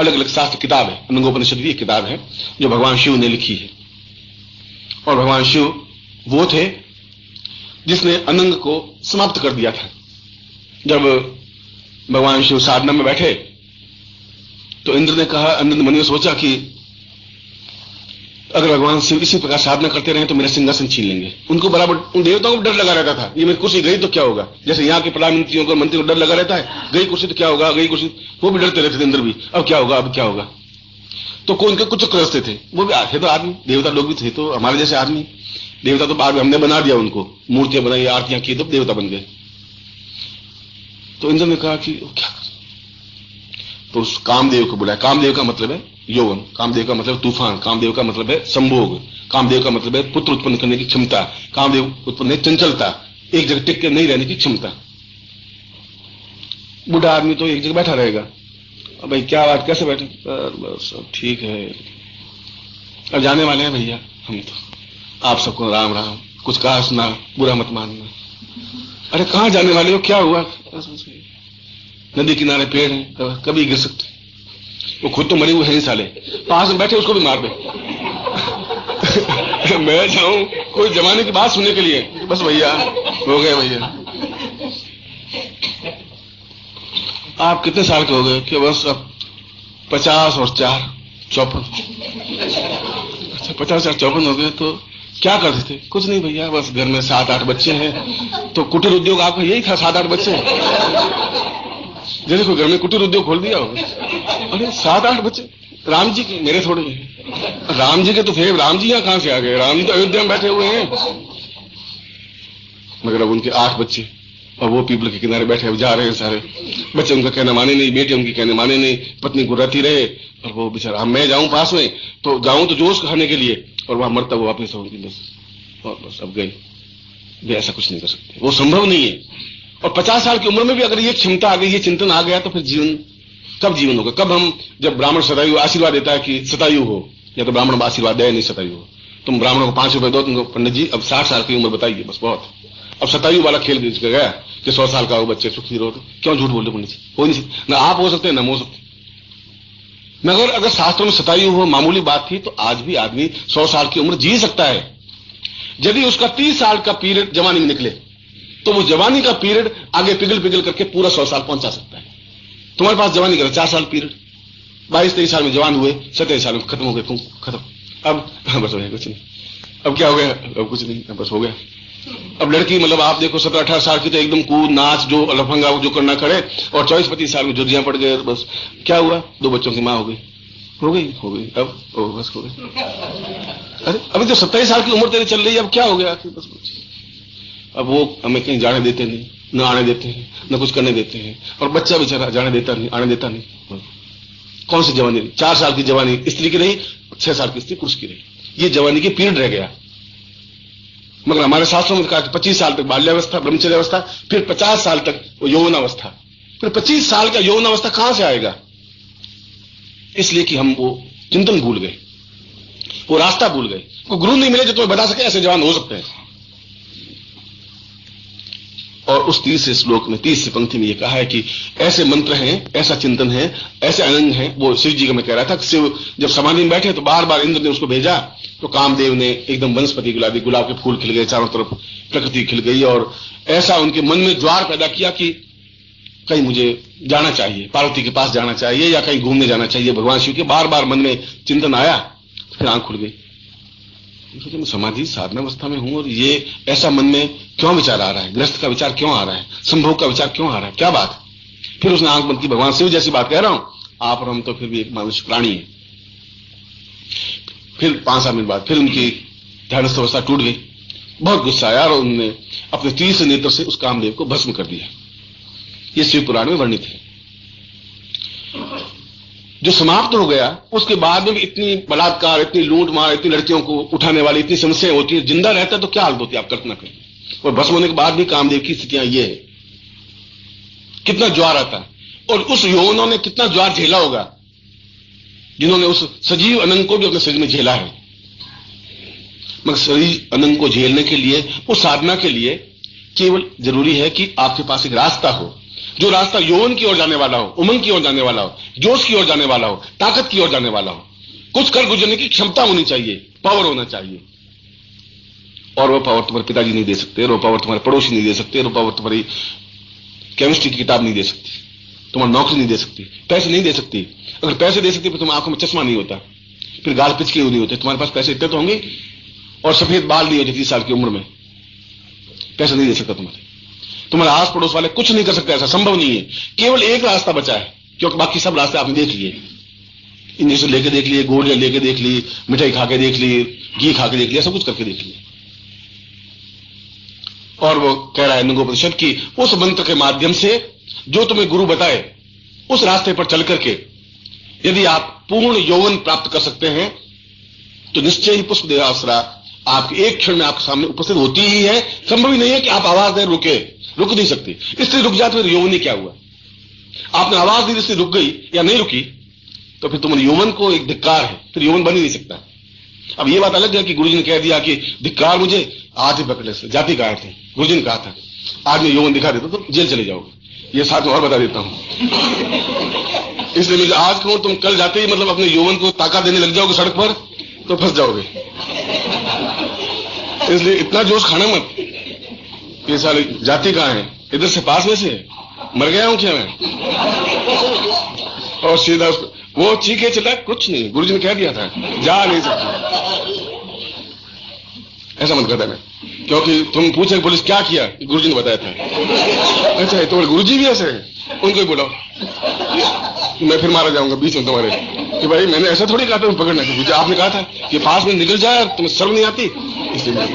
अलग अलग शास्त्र किताब है। अनंगोपनिषद भी एक किताब है जो भगवान शिव ने लिखी है। और भगवान शिव वो थे जिसने अनंग को समाप्त कर दिया था। जब भगवान शिव साधना में बैठे तो इंद्र ने कहा, इंद्र ने मन में सोचा कि अगर भगवान शिव इसी प्रकार साधना करते रहे तो मेरा सिंहासन छीन लेंगे। उनको बराबर उन देवताओं को डर लगा रहता था, ये मेरी कुर्सी गई तो क्या होगा। जैसे यहाँ के प्रधानमंत्रियों को, मंत्री को डर लगा रहता है, गई कुर्सी तो क्या होगा, गई कुर्सी, वो भी डरते रहते थे इंद्र भी, अब क्या होगा, अब क्या होगा। तो कोई उनके कुछ रस्ते थे, वो भी थे तो आदमी, देवता लोग भी थे तो हमारे जैसे आदमी। देवता तो बाद में हमने बना दिया, उनको मूर्तियां बनाई, आरतियां की, तो देवता बन गए। तो इंद्र ने कहा कि क्या करें, तो उस कामदेव को बुलाया। कामदेव का मतलब है यौवन, कामदेव का मतलब तूफान, कामदेव का मतलब है संभोग, कामदेव का मतलब है पुत्र उत्पन्न करने की क्षमता, कामदेव उत्पन्न है चंचलता, एक जगह टिक के नहीं रहने की क्षमता। बूढ़ा आदमी तो एक जगह बैठा रहेगा, अब भाई क्या बात, कैसे बैठे, बस ठीक है, अब जाने वाले हैं भैया हम तो, आप सबको राम राम, कुछ कहा सुना, बुरा मत मानना। अरे कहां जाने वाले हो, क्या हुआ, नदी किनारे पेड़ है, कभी गिर सकते, वो खुद तो मरे हुए हैं साले, पास में बैठे उसको भी मार दे। मैं जाऊं कोई जमाने की बात सुनने के लिए, बस भैया हो गए भैया। आप कितने साल के हो गए, कि बस अब 50 और 4 54। अच्छा 50 और 54 हो गए, तो क्या करते थे, कुछ नहीं भैया, बस घर में 7-8 बच्चे हैं, तो कुटीर उद्योग आपका यही था, 7-8 बच्चे, जैसे कोई घर में कुटीर उद्योग खोल दिया हो। अरे 7-8 बच्चे, राम जी के, मेरे थोड़े हैं, राम जी के तो फिर राम जी यहाँ कहां से आ गए, राम जी तो अयोध्या में बैठे हुए हैं, मगर अब उनके 8 बच्चे, और वो पीपल के किनारे बैठे जा रहे हैं सारे बच्चे, उनका कहना माने नहीं, बेटे उनकी कहने माने नहीं, पत्नी गुर्राती रहे, और वो बेचारा, हम मैं जाऊं पास में तो जाऊं तो जोश खाने के लिए, और वहां मरता वो वापस होगी बस, और बस अब गए वे, ऐसा कुछ नहीं कर सकते, वो संभव नहीं है। और 50 साल की उम्र में भी अगर ये क्षमता आ गई, ये चिंतन आ गया, तो फिर जीवन कब जीवन होगा, कब हम, जब ब्राह्मण शतायु आशीर्वाद देता है कि शतायु हो, या तो ब्राह्मण आशीर्वाद दे नहीं शतायु हो, तुम ब्राह्मणों को 5 रुपए दो, तुमको पंडित जी अब 60 साल की उम्र बताइए, बस बहुत, अब शतायु वाला खेल गया कि 100 साल का हो बच्चे सुखी रहो, तो क्यों झूठ बोल रहे पंडित जी, हो नहीं सकते, ना आप हो सकते ना हो सकते। मगर अगर शास्त्रों में शतायु हो मामूली बात थी, तो आज भी आदमी 100 साल की उम्र जी सकता है, यदि उसका 30 साल का पीरियड जवानी में निकले, तो वो जवानी का पीरियड आगे पिघल करके पूरा 100 साल पहुंचा सकता है। तुम्हारे पास जवानी का 4 साल पीरियड, 22-23 साल में जवान हुए, 27 साल में खत्म हो गए, खत्म, अब बस हो गया, कुछ नहीं, अब क्या हो गया, अब कुछ नहीं, अब बस हो गया। अब लड़की मतलब आप देखो 17-18 साल की तो एकदम कूद नाच जो लफंगा जो करना करे, और 24-25 साल में जुर्जियां पड़ गए, बस क्या हुआ, 2 बच्चों की मां हो गई, अब बस हो गई। अरे अभी तो 27 साल की उम्र तेरी चल रही है, अब क्या हो गया, बस अब वो हमें कहीं जाने देते नहीं, न आने देते हैं, न कुछ करने देते हैं, और बच्चा बेचारा जाने देता नहीं, आने देता नहीं। कौन सी जवानी, 4 साल की जवानी स्त्री की रही, 6 साल की स्त्री पुरुष की रही, ये जवानी की पीरियड रह गया। मगर हमारे शास्त्रों में कहा 25 साल तक बाल्यावस्था, ब्रह्मचर्य अवस्था, फिर 50 साल तक वो यौवनावस्था, फिर 25 साल का यौवनावस्था कहां से आएगा, इसलिए कि हम वो चिंतन भूल गए, वो रास्ता भूल गए, कोई गुरु नहीं मिले जो तुम्हें बता सके ऐसे जवान हो सकते हैं। और उस 30 श्लोक में 30 पंक्ति में ये कहा है कि ऐसे मंत्र हैं, ऐसा चिंतन है, ऐसे अनंग हैं। वो शिव जी का मैं कह रहा था, शिव जब समाधि में बैठे तो बार बार इंद्र ने उसको भेजा, तो कामदेव ने एकदम वनस्पति गुलाबी, गुलाब के फूल खिल गए, चारों तरफ प्रकृति खिल गई, और ऐसा उनके मन में ज्वार पैदा किया कि कहीं मुझे जाना चाहिए, पार्वती के पास जाना चाहिए, या कहीं घूमने जाना चाहिए। भगवान शिव के बार बार मन में चिंतन आया, फिर आंख खुल गई, मैं समाधि साधना अवस्था में हूं और ये ऐसा मन में क्यों विचार आ रहा है, ग्रस्त का विचार क्यों आ रहा है, संभोग का विचार क्यों आ रहा है, क्या बात। फिर उसने आंख बंद की, भगवान शिव जैसी बात कह रहा हूं, आप और हम तो फिर भी एक मनुष्य प्राणी है। फिर 5-7 मिनट बाद फिर उनकी ध्यानस्थ अवस्था टूट गई, बहुत गुस्सा आया, और उन्होंने अपने तीसरे नेत्र से उस कामदेव को भस्म कर दिया। ये शिव पुराण में वर्णित है। जो समाप्त हो गया, उसके बाद में भी इतनी बलात्कार, इतनी लूट मार, इतनी लड़कियों को उठाने वाली इतनी समस्याएं होती है, जिंदा रहता तो क्या हालत होती है, आप कल्पना करें। और भस्म होने के बाद भी कामदेव की स्थितियां ये है, कितना ज्वार आता है, और उस यौवनों ने कितना ज्वार झेला होगा, जिन्होंने उस सजीव अनंग को भी अपने शरीर में झेला है। मगर सजीव अनंग को झेलने के लिए, उस साधना के लिए केवल जरूरी है कि आपके पास एक रास्ता हो, जो रास्ता यौवन की ओर जाने वाला हो, उमंग की ओर जाने वाला हो, जोश की ओर जाने वाला हो, ताकत की ओर जाने वाला हो, कुछ कर गुजरने की क्षमता होनी चाहिए, पावर होना चाहिए। और वो पावर तुम्हारे पिताजी नहीं दे सकते, वो पावर तुम्हारे पड़ोसी नहीं दे सकते, वो पावर तुम्हारी केमिस्ट्री की किताब नहीं दे सकती, तुम्हारी नौकरी नहीं दे सकती, पैसे नहीं दे सकती। अगर पैसे दे सकती तो तुम्हारी आंखों में चश्मा नहीं होता, फिर गाल पिचके नहीं होते, तुम्हारे पास पैसे इतने तो होंगे, और सफेद बाल नहीं होते 30 साल की उम्र में, पैसे नहीं दे सकता तुम्हारे आस पड़ोस वाले कुछ नहीं कर सकते, ऐसा संभव नहीं है। केवल एक रास्ता बचा है, क्योंकि बाकी सब रास्ते आपने देख लिए, इंजेक्शन लेके देख लिए, गोलियां लेके देख ली, मिठाई खा के देख ली, घी खा के देख लिया, सब कुछ करके देख लिया। और वो कह रहा है अनंगोपनिषद की उस मंत्र के माध्यम से जो तुम्हें गुरु बताए उस रास्ते पर चल करके यदि आप पूर्ण यौवन प्राप्त कर सकते हैं तो निश्चय ही पुष्प देहावसरा आपके एक क्षण में आपके सामने उपस्थित होती ही है। संभव ही नहीं है कि आप आवाज दें रुक नहीं सकती। इसलिए रुक जाते फिर यौवन ही क्या हुआ? आपने आवाज दी इसलिए रुक गई या नहीं रुकी तो फिर तुम्हारे यौवन को एक धिक्कार है, फिर यौवन बन ही नहीं सकता। अब ये बात अलग है कि गुरुजी ने कह दिया कि धिक्कार मुझे आज ही पकड़े से जाति का थे, गुरुजी ने कहा था आज मैं यौवन दिखा देता तो जेल चले जाओगे। ये साथ में और बता देता हूं, इसलिए मुझे आज कहूं तुम कल जाते ही मतलब अपने यौवन को ताकत देने लग जाओगे सड़क पर तो फंस जाओगे। इसलिए इतना जोश खाना मत। ये सारी जाति कहां है? इधर से पास में से मर गया हूं क्या मैं? और सीधा वो चीखे चला कुछ नहीं, गुरुजी ने कह दिया था जा नहीं सकता। ऐसा मत करता मैं, क्योंकि तुम पूछे पुलिस क्या किया, गुरुजी ने बताया था। अच्छा तो गुरुजी भी ऐसे हैं, उनको ही बुलाओ, मैं फिर मारा जाऊंगा बीच में तुम्हारे कि भाई मैंने ऐसा थोड़ी कहा था तुम पकड़ना, मुझे आपने कहा था कि पास में निकल जाए, तुम्हें शर्म नहीं आती। इसलिए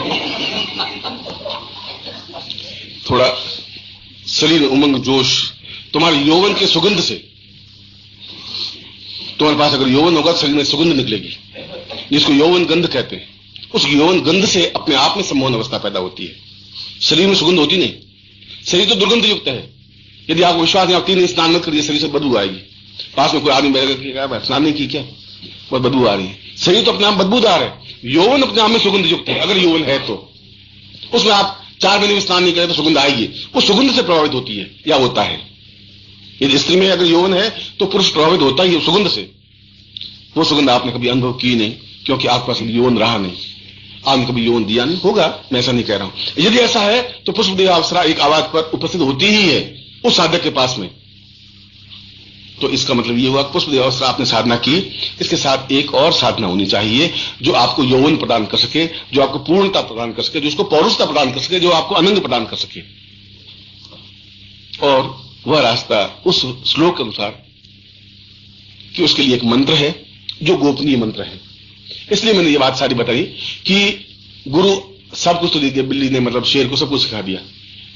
थोड़ा शरीर उमंग जोश तुम्हारे यौवन के सुगंध से, तुम्हारे पास अगर यौवन होगा शरीर में सुगंध निकलेगी जिसको यौवन गंध कहते हैं। उस यौवन गंध से अपने आप में सम्मोहन अवस्था पैदा होती है। शरीर में सुगंध होती नहीं, शरीर तो दुर्गंध युक्त है। यदि आपको विश्वास नहीं, आप 3 स्नान मत करिए, शरीर से बदबू आएगी। पास में कोई आदमी बैठेगा स्नान नहीं की क्या, बहुत बदबू आ रही है। शरीर तो अपने आप बदबूदार है, यौवन अपने आप में सुगंध युक्त है। अगर यौवन है तो उसमें आप 4 महीने में स्नान नहीं करें तो सुगंध आएगी, उस सुगंध से प्रभावित होती है या होता है। यदि स्त्री में अगर यौवन है तो पुरुष प्रभावित होता ही है सुगंध से। वो सुगंध आपने कभी अनुभव की नहीं क्योंकि आपके पास यौवन रहा नहीं, आपने कभी यौवन दिया नहीं होगा, मैं ऐसा नहीं कह रहा हूं। यदि ऐसा है तो पुष्प देहावसरा एक आवाज पर उपस्थित होती ही है उस साधक के पास में। तो इसका मतलब ये हुआ पुष्प देहावसरा आपने साधना की, इसके साथ एक और साधना होनी चाहिए जो आपको यौवन प्रदान कर सके, जो आपको पूर्णता प्रदान कर सके, जो उसको पौरुषता प्रदान कर सके, जो आपको आनंद प्रदान कर सके। और वह रास्ता उस श्लोक के अनुसार कि उसके लिए एक मंत्र है जो गोपनीय मंत्र है। इसलिए मैंने ये बात सारी बताई कि गुरु सब कुछ तो दे दिया, बिल्ली ने मतलब शेर को सब कुछ सिखा दिया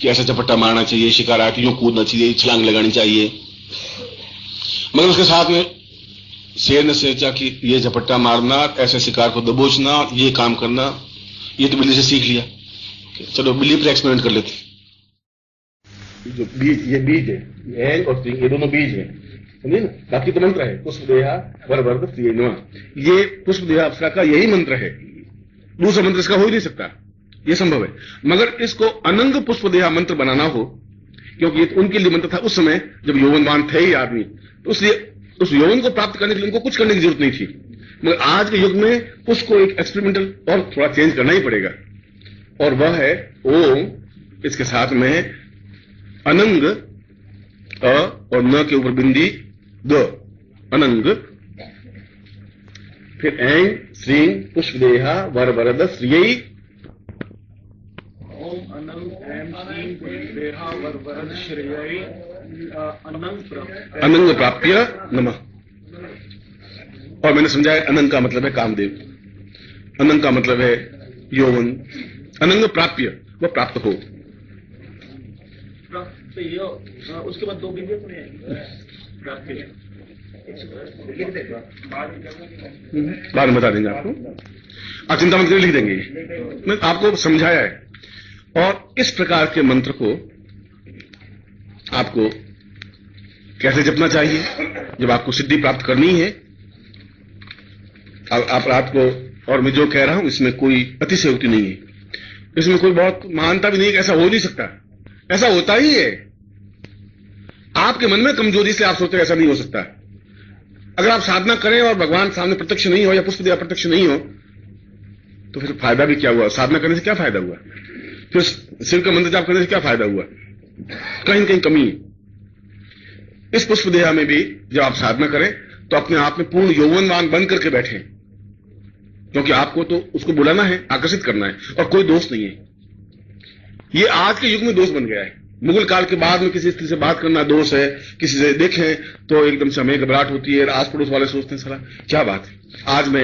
कि ऐसा झपट्टा मारना चाहिए, शिकार आके यूं कूदना चाहिए, छलांग लगानी चाहिए। मगर उसके साथ में शेर ने सोचा कि ये झपट्टा मारना, ऐसे शिकार को दबोचना, ये काम करना, ये तो बिल्ली से सीख लिया, चलो बिल्ली पर एक्सपेरिमेंट कर लेते। जो बीज, ये बीज है, ये और ये दोनों बीज है, समझे ना। बाकी तो मंत्र है पुष्प देहा वरवरद प्रिय, ये पुष्प देहावसरा का यही मंत्र है, दूसरा मंत्र इसका हो ही नहीं सकता, ये संभव है। मगर इसको अनंग पुष्प देहा मंत्र बनाना हो, क्योंकि ये उनके लिए मंत्र था उस समय जब यौवनवान थे ही आदमी, तो इसलिए उस यौवन को प्राप्त करने के लिए उनको कुछ करने की जरूरत नहीं थी। मगर आज के युग में उसको एक एक्सपेरिमेंटल और थोड़ा चेंज करना ही पड़ेगा, और वह है ओम, इसके साथ में अनंग अ और न के ऊपर बिंदी द, अनंग, फिर ऐं श्रीं पुष्पदेहा वरवरद श्रियै, ओम अनंग ऐं श्रीं पुष्पदेहा वरवरद श्रियै अनंग प्राप्य नमः। और मैंने समझाया अनंग का मतलब है कामदेव, अनंग का मतलब है यौवन, अनंग प्राप्य वह प्राप्त हो। उसके बाद 2 बिंदु बाद में बता देंगे आपको, आप चिंता मत करिए, लिख देंगे, मैं आपको समझाया है। और इस प्रकार के मंत्र को आपको कैसे जपना चाहिए, जब आपको सिद्धि प्राप्त करनी है। आप रात को, और मैं जो कह रहा हूं इसमें कोई अतिशयोक्ति नहीं है, इसमें कोई बहुत महानता भी नहीं है, ऐसा हो नहीं सकता, ऐसा होता ही है। आपके मन में कमजोरी से आप सोचते हैं ऐसा नहीं हो सकता। अगर आप साधना करें और भगवान सामने प्रत्यक्ष नहीं हो या पुष्प देहा प्रत्यक्ष नहीं हो तो फिर फायदा भी क्या हुआ, साधना करने से क्या फायदा हुआ, फिर शिव का मंत्र जाप करने से क्या फायदा हुआ, कहीं कहीं कमी है। इस पुष्प देहा में भी जब आप साधना करें तो अपने आप में पूर्ण यौवनवान बन करके बैठे, क्योंकि आपको तो उसको बुलाना है, आकर्षित करना है, और कोई दोष नहीं है। ये आज के युग में दोष बन गया है। मुगल काल के बाद में किसी स्त्री से बात करना दोष है, किसी से देखें तो एकदम से हमें घबराहट होती है, आस पड़ोस वाले सोचते हैं साला क्या बात है। आज में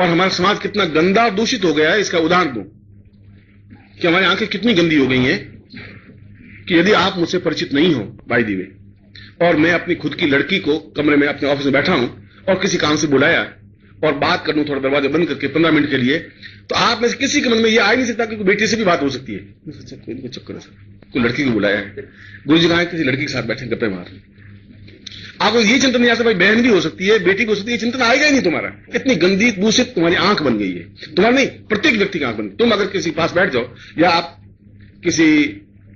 और हमारा समाज कितना गंदा दूषित हो गया है, इसका उदाहरण दूं कि हमारी आंखें कितनी गंदी हो गई हैं कि यदि आप मुझसे परिचित नहीं हो बाय द वे, और मैं अपनी खुद की लड़की को कमरे में अपने ऑफिस में बैठा हूं और किसी काम से बुलाया और बात कर लूं थोड़ा दरवाजा बंद करके 15 मिनट के लिए, तो आप में से किसी के मन में यह आ ही नहीं सकता कि बेटी से भी बात हो सकती है। चक्कर है सर, कोई लड़की को बुलाया है, गुरु जी कहा किसी लड़की के साथ बैठे गप्पे मार रहे, आपको ये चिंतन नहीं आता भाई बहन भी हो सकती है, बेटी भी हो सकती है, चिंतन आएगा ही नहीं तुम्हारा। इतनी गंदी दूषित तुम्हारी आंख बन गई है, तुम्हारा नहीं प्रत्येक व्यक्ति की आंख बन गई। तुम अगर किसी पास बैठ जाओ या आप किसी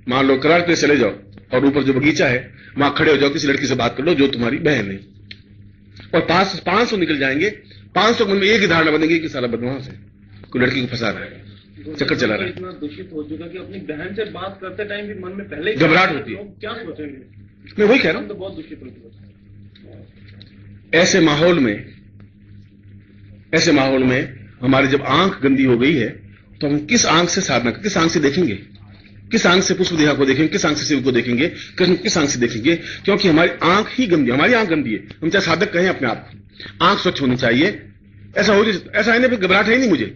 मान लो करार पे चले जाओ और ऊपर जो बगीचा है वहां खड़े हो जाओ, किसी लड़की से बात कर लो जो तुम्हारी बहन है, और 500 निकल जाएंगे, 500 मन में एक ही धारणा बनेगी कि साला बदमाश है, कोई लड़की को फंसा रहा है, चक्कर चला रहा है। इतना दूषित हो चुका कि अपनी बहन से बात करते टाइम भी मन में पहले ही घबराहट होती है, क्या सोचेंगे। मैं वही कह रहा हूं, तो बहुत दूषित हो चुका। ऐसे माहौल में हमारी जब आंख गंदी हो गई है तो हम किस आंख से साधना, किस आंख से देखेंगे, किस आंख से पुष्पदेहा को देखेंगे, किस आंख से शिव को देखेंगे, किस आंख से देखेंगे, क्योंकि हमारी आंख ही गंदी, हमारी आंख गंदी है। हम चाहे साधक कहें अपने आप को, आंख स्वच्छ होनी चाहिए। ऐसा है ना, फिर घबराहट है नहीं मुझे,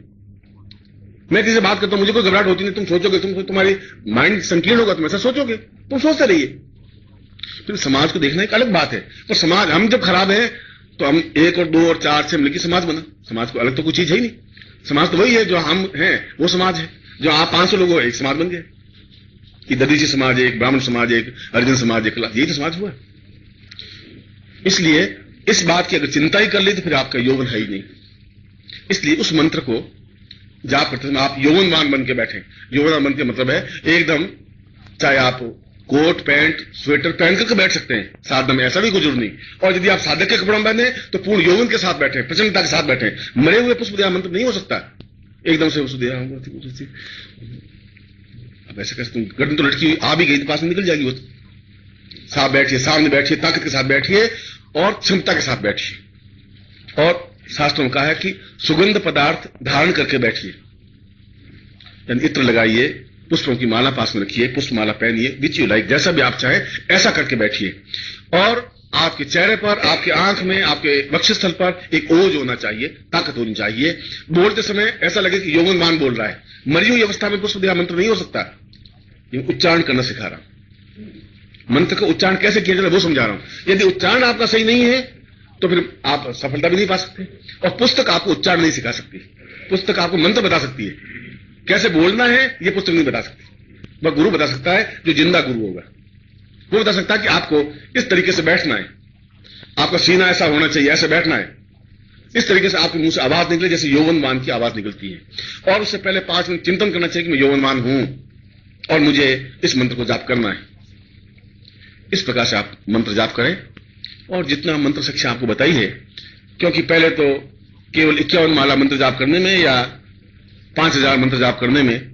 मैं किसी से बात करता हूं मुझे कोई घबराहट होती नहीं। तुम सोचोगे, तुम्हारी माइंड संकीर्ण होगा, तुम ऐसा सोचोगे, तुम सोचते रहिए। फिर समाज को देखना एक अलग बात है, तो समाज हम जब खराब है तो हम 1 और 2 और 4 से मिलकर समाज बना। समाज को अलग तो कोई चीज है ही नहीं, समाज तो वही है जो हम हैं, वो समाज है। जो आप 500 लोग हो एक समाज बन गए, कि ददीजी समाज, एक ब्राह्मण समाज, एक हरिजन समाज, एक यही तो समाज हुआ। इसलिए इस बात की अगर चिंता ही कर ली तो फिर आपका यौवन है ही नहीं। इसलिए उस मंत्र को जाप करते समय आप यौवनवान बन के बैठे। यौवनवान बन के मतलब है एकदम, चाहे आप कोट पैंट स्वेटर पहन करके बैठ सकते हैं साधना में, ऐसा भी कोई जरूर नहीं। और यदि आप साधक के कपड़ों में बैठे तो पूर्ण यौवन के साथ बैठे, प्रचंडता के साथ बैठे। मरे हुए पुष्पदेहा मंत्र नहीं हो सकता एकदम से पुष्पदेहा। अब ऐसे कैसे, तुम गर्दन तो लटकी आ भी गई तो पास में निकल जाएगी वो। साथ बैठिए, सामने बैठिए, ताकत के साथ बैठिए और क्षमता के साथ बैठिए। और शास्त्रों में कहा है कि सुगंध पदार्थ धारण करके बैठिए, यानी इत्र लगाइए, पुष्पों की माला पास में रखिए, पुष्प माला पहनिए, विच यू लाइक, जैसा भी आप चाहें ऐसा करके बैठिए। और आपके चेहरे पर, आपके आंख में, आपके वक्षस्थल पर एक ओज होना चाहिए, ताकत होनी चाहिए। बोलते समय ऐसा लगे कि यौवनवान बोल रहा है। मरी हुई अवस्था में पुष्पदेहा मंत्र नहीं हो सकता। ये उच्चारण करना सिखा रहा हूं, मंत्र का उच्चारण कैसे किया जाता है वो समझा रहा हूं। यदि उच्चारण आपका सही नहीं है तो फिर आप सफलता भी नहीं पा सकते। और पुस्तक आपको उच्चारण नहीं सिखा सकती, पुस्तक आपको मंत्र बता सकती है, कैसे बोलना है ये पुस्तक नहीं बता सकती। वह गुरु बता सकता है जो जिंदा गुरु होगा, वो बता सकता है कि आपको इस तरीके से बैठना है, आपका सीना ऐसा होना चाहिए, ऐसे बैठना है, इस तरीके से आपके मुंह से आवाज निकले जैसे यौवनवान की आवाज निकलती है। और उससे पहले 5 मिनट चिंतन करना चाहिए कि मैं यौवनवान हूं और मुझे इस मंत्र को जाप करना है। इस प्रकार से आप मंत्र जाप करें। और जितना मंत्र शिक्षा आपको बताई है, क्योंकि पहले तो केवल 51 माला मंत्र जाप करने में या 5000 मंत्र जाप करने में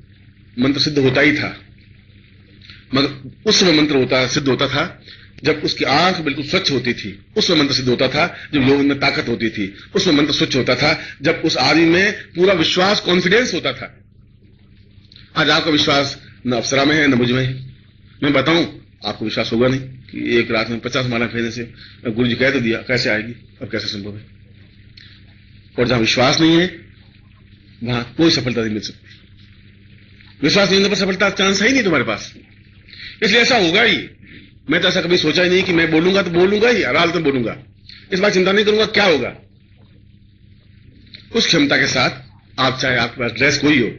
मंत्र सिद्ध होता ही था, मगर उस समय मंत्र सिद्ध होता था जब उसकी आंख बिल्कुल स्वच्छ होती थी, उसमें मंत्र सिद्ध होता था जब यौवन में ताकत होती थी, उसमें मंत्र स्वच्छ होता था जब उस आदमी में पूरा विश्वास, कॉन्फिडेंस होता था। आज आपका विश्वास न अप्सरा में है न मुझ में है। मैं बताऊं आपको विश्वास होगा नहीं कि एक रात में 50 माला फेरने से गुरु जी कह तो दिया, कैसे आएगी, अब कैसे संभव है। और जहां विश्वास नहीं है वहां कोई सफलता नहीं मिल सकती। विश्वास नहीं होने पर सफलता का चांस है ही नहीं तुम्हारे पास। इसलिए ऐसा होगा ही। मैं तो ऐसा कभी सोचा ही नहीं कि मैं बोलूंगा तो बोलूंगा ही, हर हाल में बोलूंगा, इस बार चिंता नहीं करूंगा क्या होगा। उस क्षमता के साथ आप, चाहे आपके पास ड्रेस कोई हो,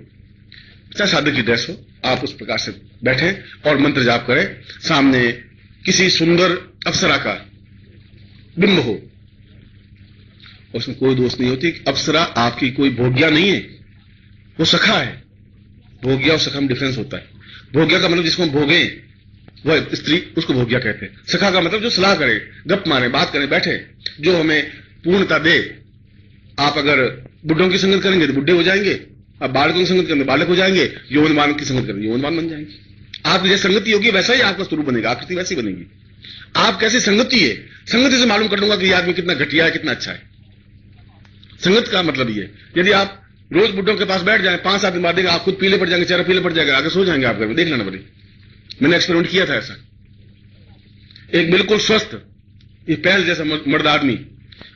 चाहे सादे की ड्रेस हो, आप उस प्रकार से बैठें और मंत्र जाप करें। सामने किसी सुंदर अप्सरा का बिंब हो, उसमें कोई दोष नहीं होती। अप्सरा आपकी कोई भोग्या नहीं है, वो सखा है। भोग्या और सखा में डिफरेंस होता है। भोग्या का मतलब जिसको हम भोगे, वह स्त्री, उसको भोग्या कहते हैं। सखा का मतलब जो सलाह करे, गप मारे, बात करे, बैठे, जो हमें पूर्णता दे। आप अगर बुढ़ों की संगत करेंगे तो बुढ़े हो जाएंगे, आप बालकों की संगत करेंगे बालक हो जाएंगे, यौवनवान की संगत करेंगे यौवनवान बन जाएंगे। आपकी जैसी संगति होगी वैसा ही आपका स्वरूप बनेगा, आकृति वैसी बनेगी। आप कैसी संगति है, संगति से मालूम कर लूंगा कि यह आदमी कितना घटिया है, कितना अच्छा है। संगत का मतलब ये, यदि आप रोज बुड्ढों के पास बैठ जाएं, 5-7 दिन बाद देगा आप खुद पीले पड़ जाएंगे, चेहरा पीले पड़ जाएगा, आगे सो जाएंगे आप घर में, देख लेना बड़ी। मैंने एक्सपेरिमेंट किया था ऐसा। एक बिल्कुल स्वस्थ, ये पहल जैसा मर्द आदमी,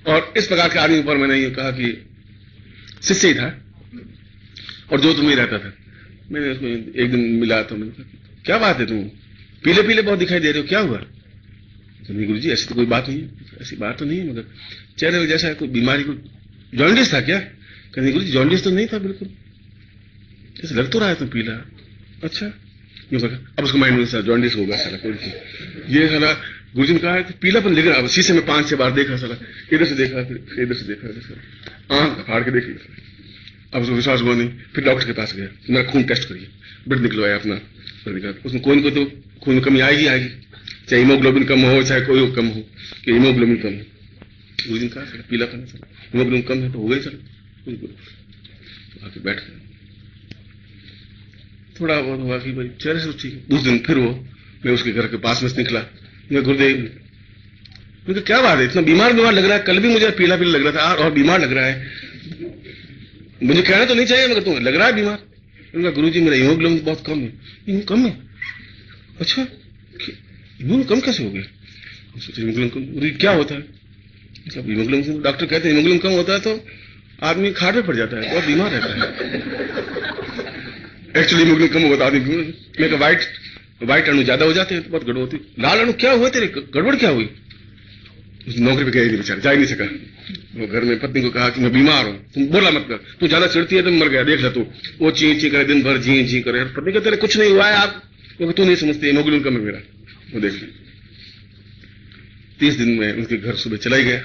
और इस प्रकार के आदमी पर मैंने ये कहा कि शिष्य ही था और जो तुम्हें रहता था, मैंने उसको एक दिन मिला तो मैंने कहा क्या बात है, तुम पीले पीले बहुत दिखाई दे रहे हो, क्या हुआ? तो नहीं गुरुजी ऐसी तो कोई बात नहीं है, ऐसी बात तो नहीं है, मगर चेहरे में जैसा कोई बीमारी, को जॉन्डिस था क्या? कहने गुरुजी जॉन्डिस तो नहीं था बिल्कुल, जैसे लग तो रहा है तुम पीला। अच्छा, अब उसको माइंड में जॉन्डिस होगा साला कोई, ये साला गुरुजी ने कहा कि पीलापन दिख रहा। शीशे में 5-6 बार देखा साला, इधर से देखा फिर इधर से देखा, आंख फाड़ के देखी, अब उसको विश्वास हुआ नहीं। फिर डॉक्टर के पास गया, मेरा खून टेस्ट करिए, ब्लड निकलवाया अपना, उसमें कोई तो खून में कमी आएगी, चाहे हीमोग्लोबिन कम हो चाहे कोई कम हो, कि हीमोग्लोबिन कम है। गुरुजी ने कहा पीलापन हीमोग्लोबिन कम है तो हो गई सर। तो आके बैठ गया, थोड़ा बहुत हुआ कि भाई चेहरे से ठीक। दूसरे दिन फिर वो मैं उसके घर के पास में से निकला, मैं गुरुदेव, मुझे क्या बात है, इतना बीमार लग रहा है, कल भी मुझे पीला पीला लग रहा था और बीमार लग रहा है, मुझे कहना तो नहीं चाहिए मगर तुम्हें लग रहा है बीमार। उनका गुरुजी मेरा हीमोग्लोबिन बहुत कम है। कम है? अच्छा, हीमोग्लोबिन कम कैसे हो गया? हीमोग्लोबिन कम क्या होता है? हीमोग्लोबिन, डॉक्टर कहते हैं हीमोग्लोबिन कम होता है तो आदमी खाट में पड़ जाता है, बहुत बीमार रहता है। एक्चुअली हीमोग्लोबिन कम होता है आदमी, मैं व्हाइट अणु ज्यादा हो जाते हैं तो बहुत गड़बड़ होती। लाल अणु क्या हुआ तेरे, गड़बड़ क्या हुई? नौकरी पे गया नहीं बेचारा, जा ही नहीं सका। वो घर में पत्नी को कहा कि मैं बीमार हूं, तुम बोला मत कर, तू ज्यादा चिढ़ती है तो मर गया, देख ले तू। वो ची करे दिन भर, जी करे। पत्नी कहते कुछ नहीं हुआ है आप, क्योंकि तू नहीं समझती, हीमोग्लोबिन कम है मेरा। वो देख ले 30 दिन में उनके घर सुबह चला ही गया,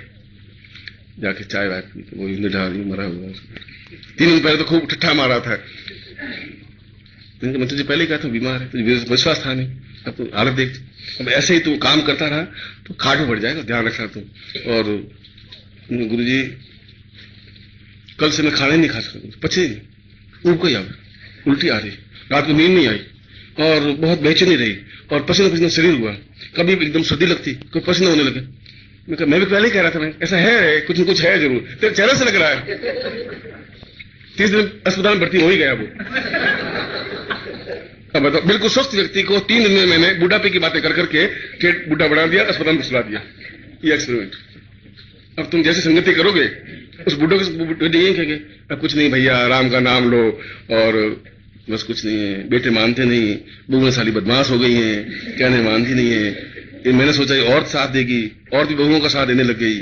जाके चाय वाय पी, वो निढाल मरा हुआ। 3 दिन पहले तो खूब ठट्ठा मारा था, मैं तुझे पहले ही कहा था बीमार है, तुझे विश्वास था नहीं, अब तो हालत देख। अब ऐसे ही तू काम करता रहा तो खाट में पड़ जाएगा, ध्यान रखना तुम। और गुरुजी कल से मैं खाना नहीं खा सकता, पचे नहीं, ऊब गई, उल्टी आ रही, रात को नींद नहीं आई और बहुत बेचैनी रही और पसीना पसीना शरीर हुआ, कभी एकदम सर्दी लगती, कभी पसीना होने लगे। मैं भी पहले ही कह रहा था, मैं ऐसा है कुछ न कुछ है जरूर, तेरे चेहरे से लग रहा है। 30 दिन अस्पताल में भर्ती हो ही गया वो। बताओ, बिल्कुल स्वस्थ व्यक्ति को 3 दिन में मैंने बुढ़ापे की बातें कर करके फिर बुढ़ा बना दिया, अस्पताल में सुला दिया। ये एक्सपेरिमेंट। अब तुम जैसे संगति करोगे उस बुढ़ो के यही कहेंगे, अब कुछ नहीं भैया, राम का नाम लो और बस कुछ नहीं है, बेटे मानते नहीं, बहुएं साली बदमाश हो गई हैं, कहने मानती नहीं है। ये मैंने सोचा औरत साथ देगी, और भी बहुओं का साथ देने लग गई,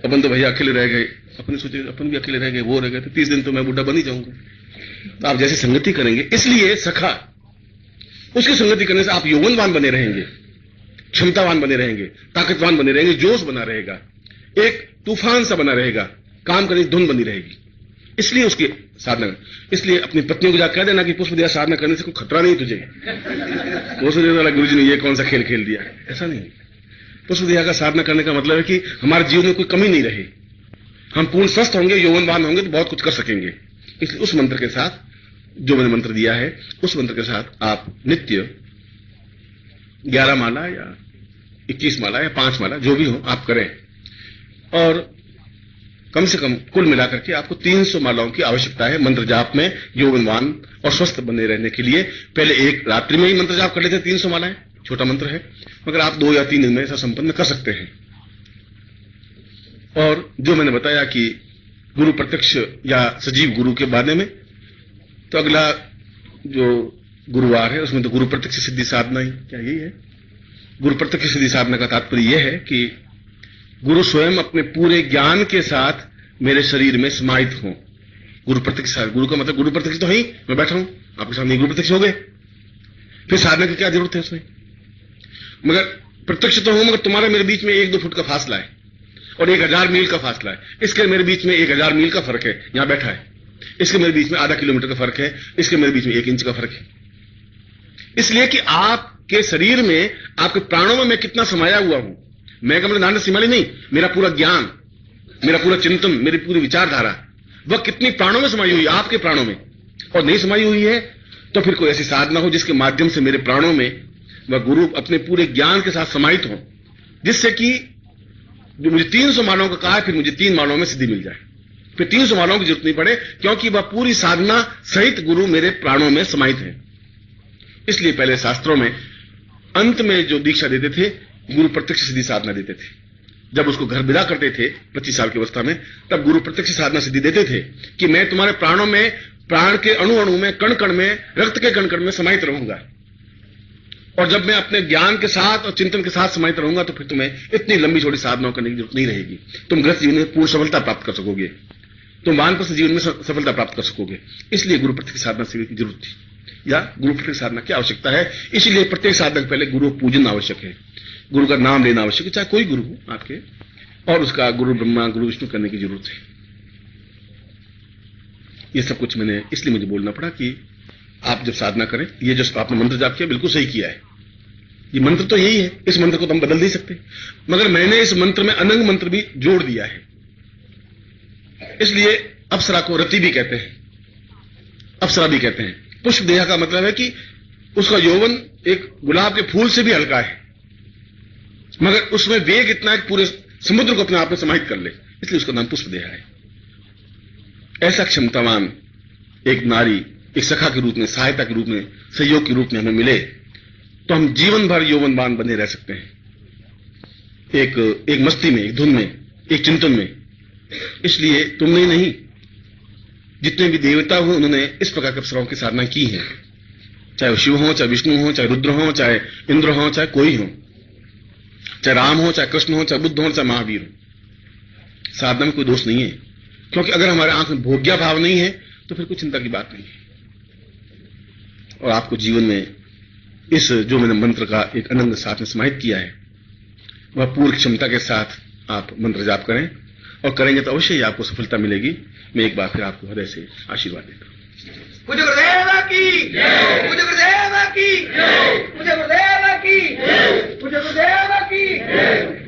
अपन तो भैया अकेले रह गए, अपने सोचे अपन भी अकेले रह गए, वो रह गए, तो 30 दिन तो मैं बुढ़ा बन ही जाऊंगा। तो आप जैसे संगति करेंगे, इसलिए सखा, उसकी संगति करने से आप यौवनवान बने रहेंगे, क्षमतावान बने रहेंगे, ताकतवान बने रहेंगे, जोश बना रहेगा, एक तूफान सा बना रहेगा, काम करने की धुन बनी रहेगी। इसलिए उसकी साधना, इसलिए अपनी पत्नियों को जाकर कह देना कि पुष्पदेहा साधना करने से कोई खतरा नहीं तुझे। वो सोचने वाला गुरुजी ने ये कौन सा खेल खेल दिया, ऐसा नहीं। पुष्पदेहा का साधना करने का मतलब है कि हमारे जीवन में कोई कमी नहीं रहे, हम पूर्ण स्वस्थ होंगे, यौवनवान होंगे तो बहुत कुछ कर सकेंगे। इसलिए उस मंत्र के साथ, जो मैंने मंत्र दिया है, उस मंत्र के साथ आप नित्य 11 माला या 21 माला या 5 माला जो भी हो आप करें, और कम से कम कुल मिलाकर के आपको 300 मालाओं की आवश्यकता है मंत्र जाप में, यौवनवान और स्वस्थ बने रहने के लिए। पहले एक रात्रि में ही मंत्र जाप कर लेते हैं 300 मालाएं, छोटा मंत्र है, मगर आप 2 या 3 दिन में ऐसा संपन्न कर सकते हैं। और जो मैंने बताया कि गुरु प्रत्यक्ष या सजीव गुरु के बारे में, तो अगला जो गुरुवार है उसमें तो गुरु प्रत्यक्ष सिद्धि साधना ही, क्या यही है? गुरु प्रत्यक्ष सिद्धि साधना का तात्पर्य यह है कि गुरु स्वयं अपने पूरे ज्ञान के साथ मेरे शरीर में समाहित हो। गुरु प्रत्यक्ष, गुरु का मतलब गुरु प्रत्यक्ष तो है ही, मैं बैठा हूं आपके सामने, गुरु प्रत्यक्ष हो गए, फिर साधना की क्या जरूरत है उसमें? मगर प्रत्यक्ष तो हूं, मगर तुम्हारे मेरे बीच में 1-2 फुट का फासला है और 1000 मील का फासला है। इसके मेरे बीच में 1000 मील का फर्क है, यहां बैठा है। इसके मेरे बीच में आधा किलोमीटर का फर्क है, इसके मेरे बीच में 1 इंच का फर्क है। इसलिए कि आपके शरीर में, आपके प्राणों में मैं कितना समाया हुआ हूं। मैं कमल नानक सिमाली नहीं, मेरा पूरा ज्ञान, मेरा पूरा चिंतन, मेरी पूरी विचारधारा वह कितनी प्राणों में समाई हुई है, आपके प्राणों में, और नहीं समाई हुई है तो फिर कोई ऐसी साधना हो जिसके माध्यम से मेरे प्राणों में वह गुरु अपने पूरे ज्ञान के साथ समाहित हो, जिससे कि जो मुझे 300 मालाओं का कहा है, फिर मुझे 3 मालाओं में सिद्धि मिल जाए, फिर 300 मालाओं की जरूरत नहीं पड़े, क्योंकि वह पूरी साधना सहित गुरु मेरे प्राणों में समाहित है। इसलिए पहले शास्त्रों में अंत में जो दीक्षा देते थे, गुरु प्रत्यक्ष सिद्धि साधना देते थे। जब उसको घर विदा करते थे 25 साल की अवस्था में, तब गुरु प्रत्यक्ष साधना सिद्धि देते थे कि मैं तुम्हारे प्राणों में प्राण के अणु अणु में, कण कण में, रक्त के कण कण में समाहित रहूंगा। और जब मैं अपने ज्ञान के साथ और चिंतन के साथ समाहित रहूंगा तो फिर तुम्हें इतनी लंबी छोटी साधनाओं करने की जरूरत नहीं रहेगी। तुम गृहस्थ जीवन में पूर्ण सफलता प्राप्त कर सकोगे, तुम वानप्रस्थ जीवन में सफलता प्राप्त कर सकोगे। इसलिए गुरु प्रत्यक्ष साधना सेवा की जरूरत थी, या गुरु प्रत्यक्ष साधना की आवश्यकता है। इसलिए प्रत्येक साधक पहले गुरु पूजन आवश्यक है, गुरु का नाम लेना आवश्यक है, चाहे कोई गुरु हो आपके, और उसका गुरु ब्रह्मा गुरु विष्णु करने की जरूरत है। ये सब कुछ मैंने इसलिए मुझे बोलना पड़ा कि आप जब साधना करें, ये जो आपने मंत्र जाप किया बिल्कुल सही किया है, ये मंत्र तो यही है, इस मंत्र को तो हम बदल नहीं सकते, मगर मैंने इस मंत्र में अनंग मंत्र भी जोड़ दिया है। इसलिए अप्सरा को रति भी कहते हैं, अप्सरा भी कहते हैं। पुष्प देहा का मतलब है कि उसका यौवन एक गुलाब के फूल से भी हल्का है, मगर उसमें वेग इतना है कि पूरे समुद्र को अपने आप में समाहित कर ले, इसलिए उसका नाम पुष्प देहा है। ऐसा क्षमतावान एक नारी एक सखा के रूप में, सहायता के रूप में, सहयोग के रूप में हमें मिले तो हम जीवन भर यौवनवान बने रह सकते हैं, एक मस्ती में, एक धुन में, एक चिंतन में। इसलिए तुमने नहीं, जितने भी देवता हो उन्होंने इस प्रकार के अप्सराओं की साधना की है, चाहे वो शिव हो, चाहे विष्णु हो, चाहे रुद्र हो, चाहे इंद्र हो, चाहे कोई हो, चाहे राम हो, चाहे कृष्ण हो, चाहे बुद्ध हो, चाहे महावीर हो। साधना में कोई दोष नहीं है, क्योंकि अगर हमारे आंख में भोग्या भाव नहीं है तो फिर कोई चिंता की बात नहीं है। और आपको जीवन में इस जो मैंने मंत्र का एक अनंग साथ में समाहित किया है, वह पूर्ण क्षमता के साथ आप मंत्र जाप करें, और करेंगे तो अवश्य ही आपको सफलता मिलेगी। मैं एक बार फिर आपको हृदय से आशीर्वाद देता हूं। पूज्य गुरुदेव की जय, पूज्य गुरुदेव की जय, पूज्य गुरुदेव की जय, पूज्य गुरुदेव की जय।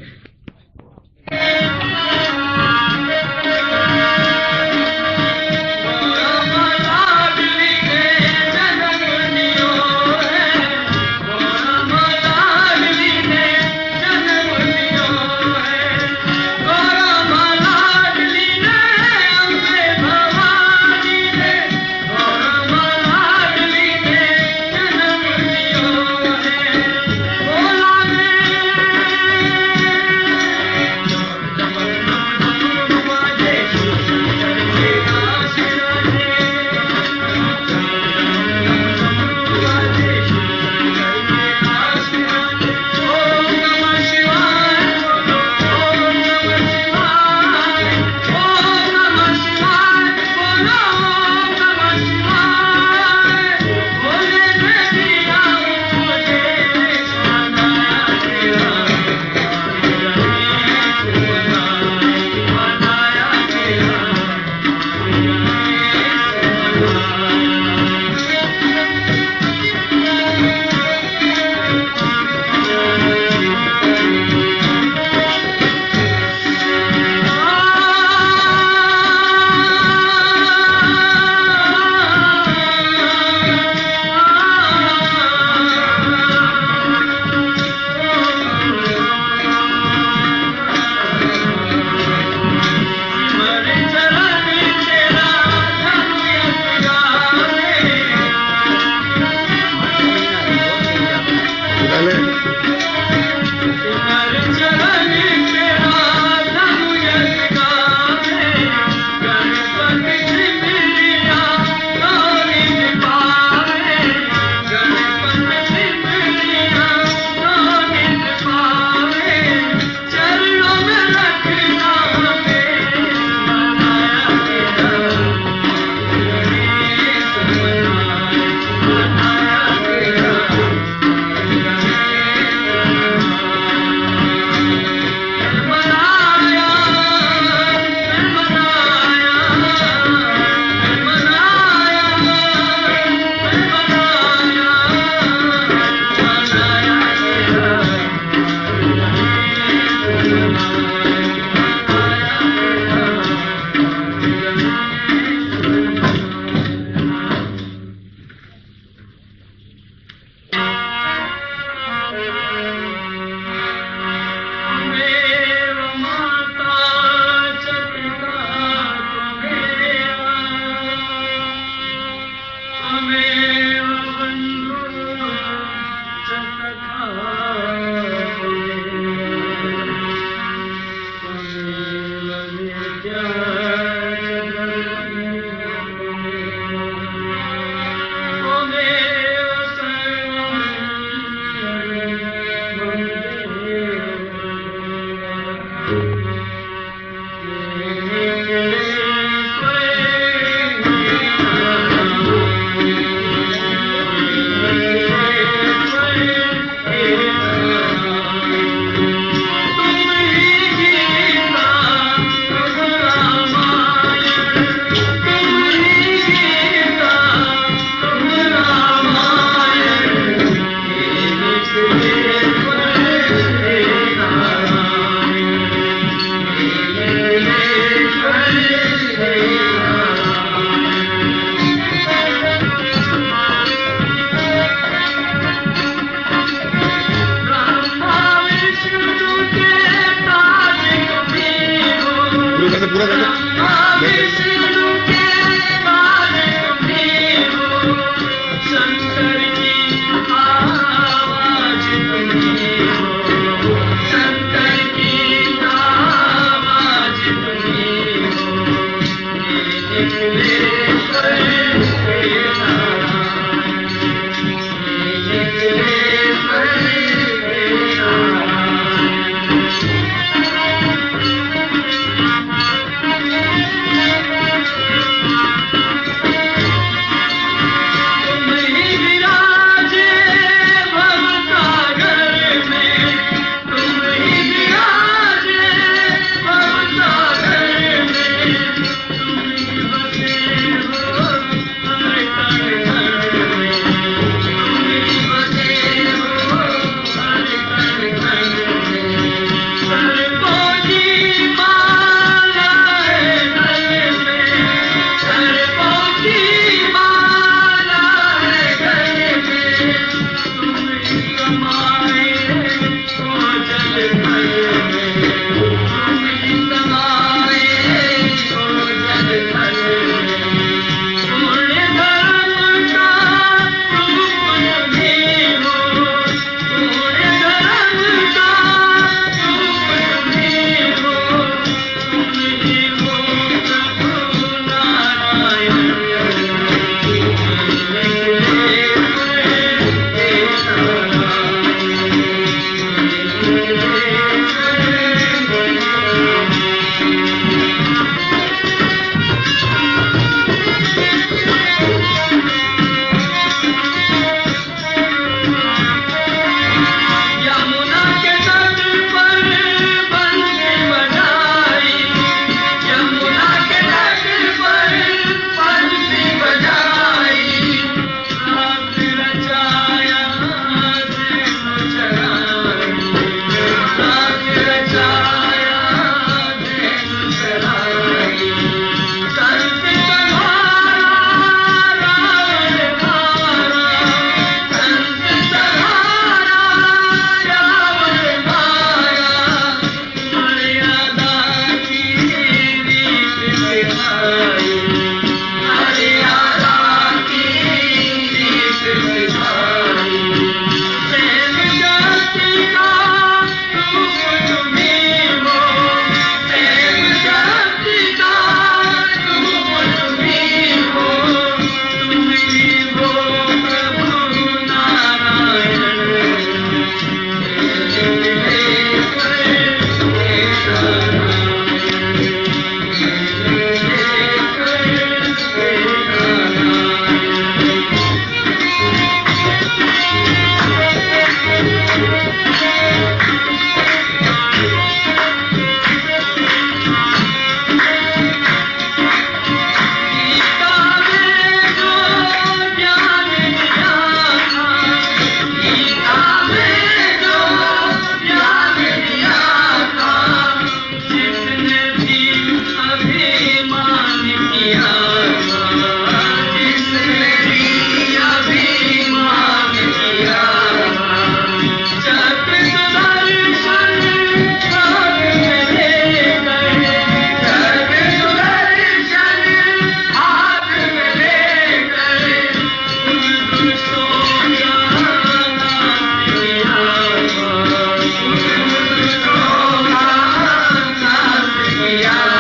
Yeah.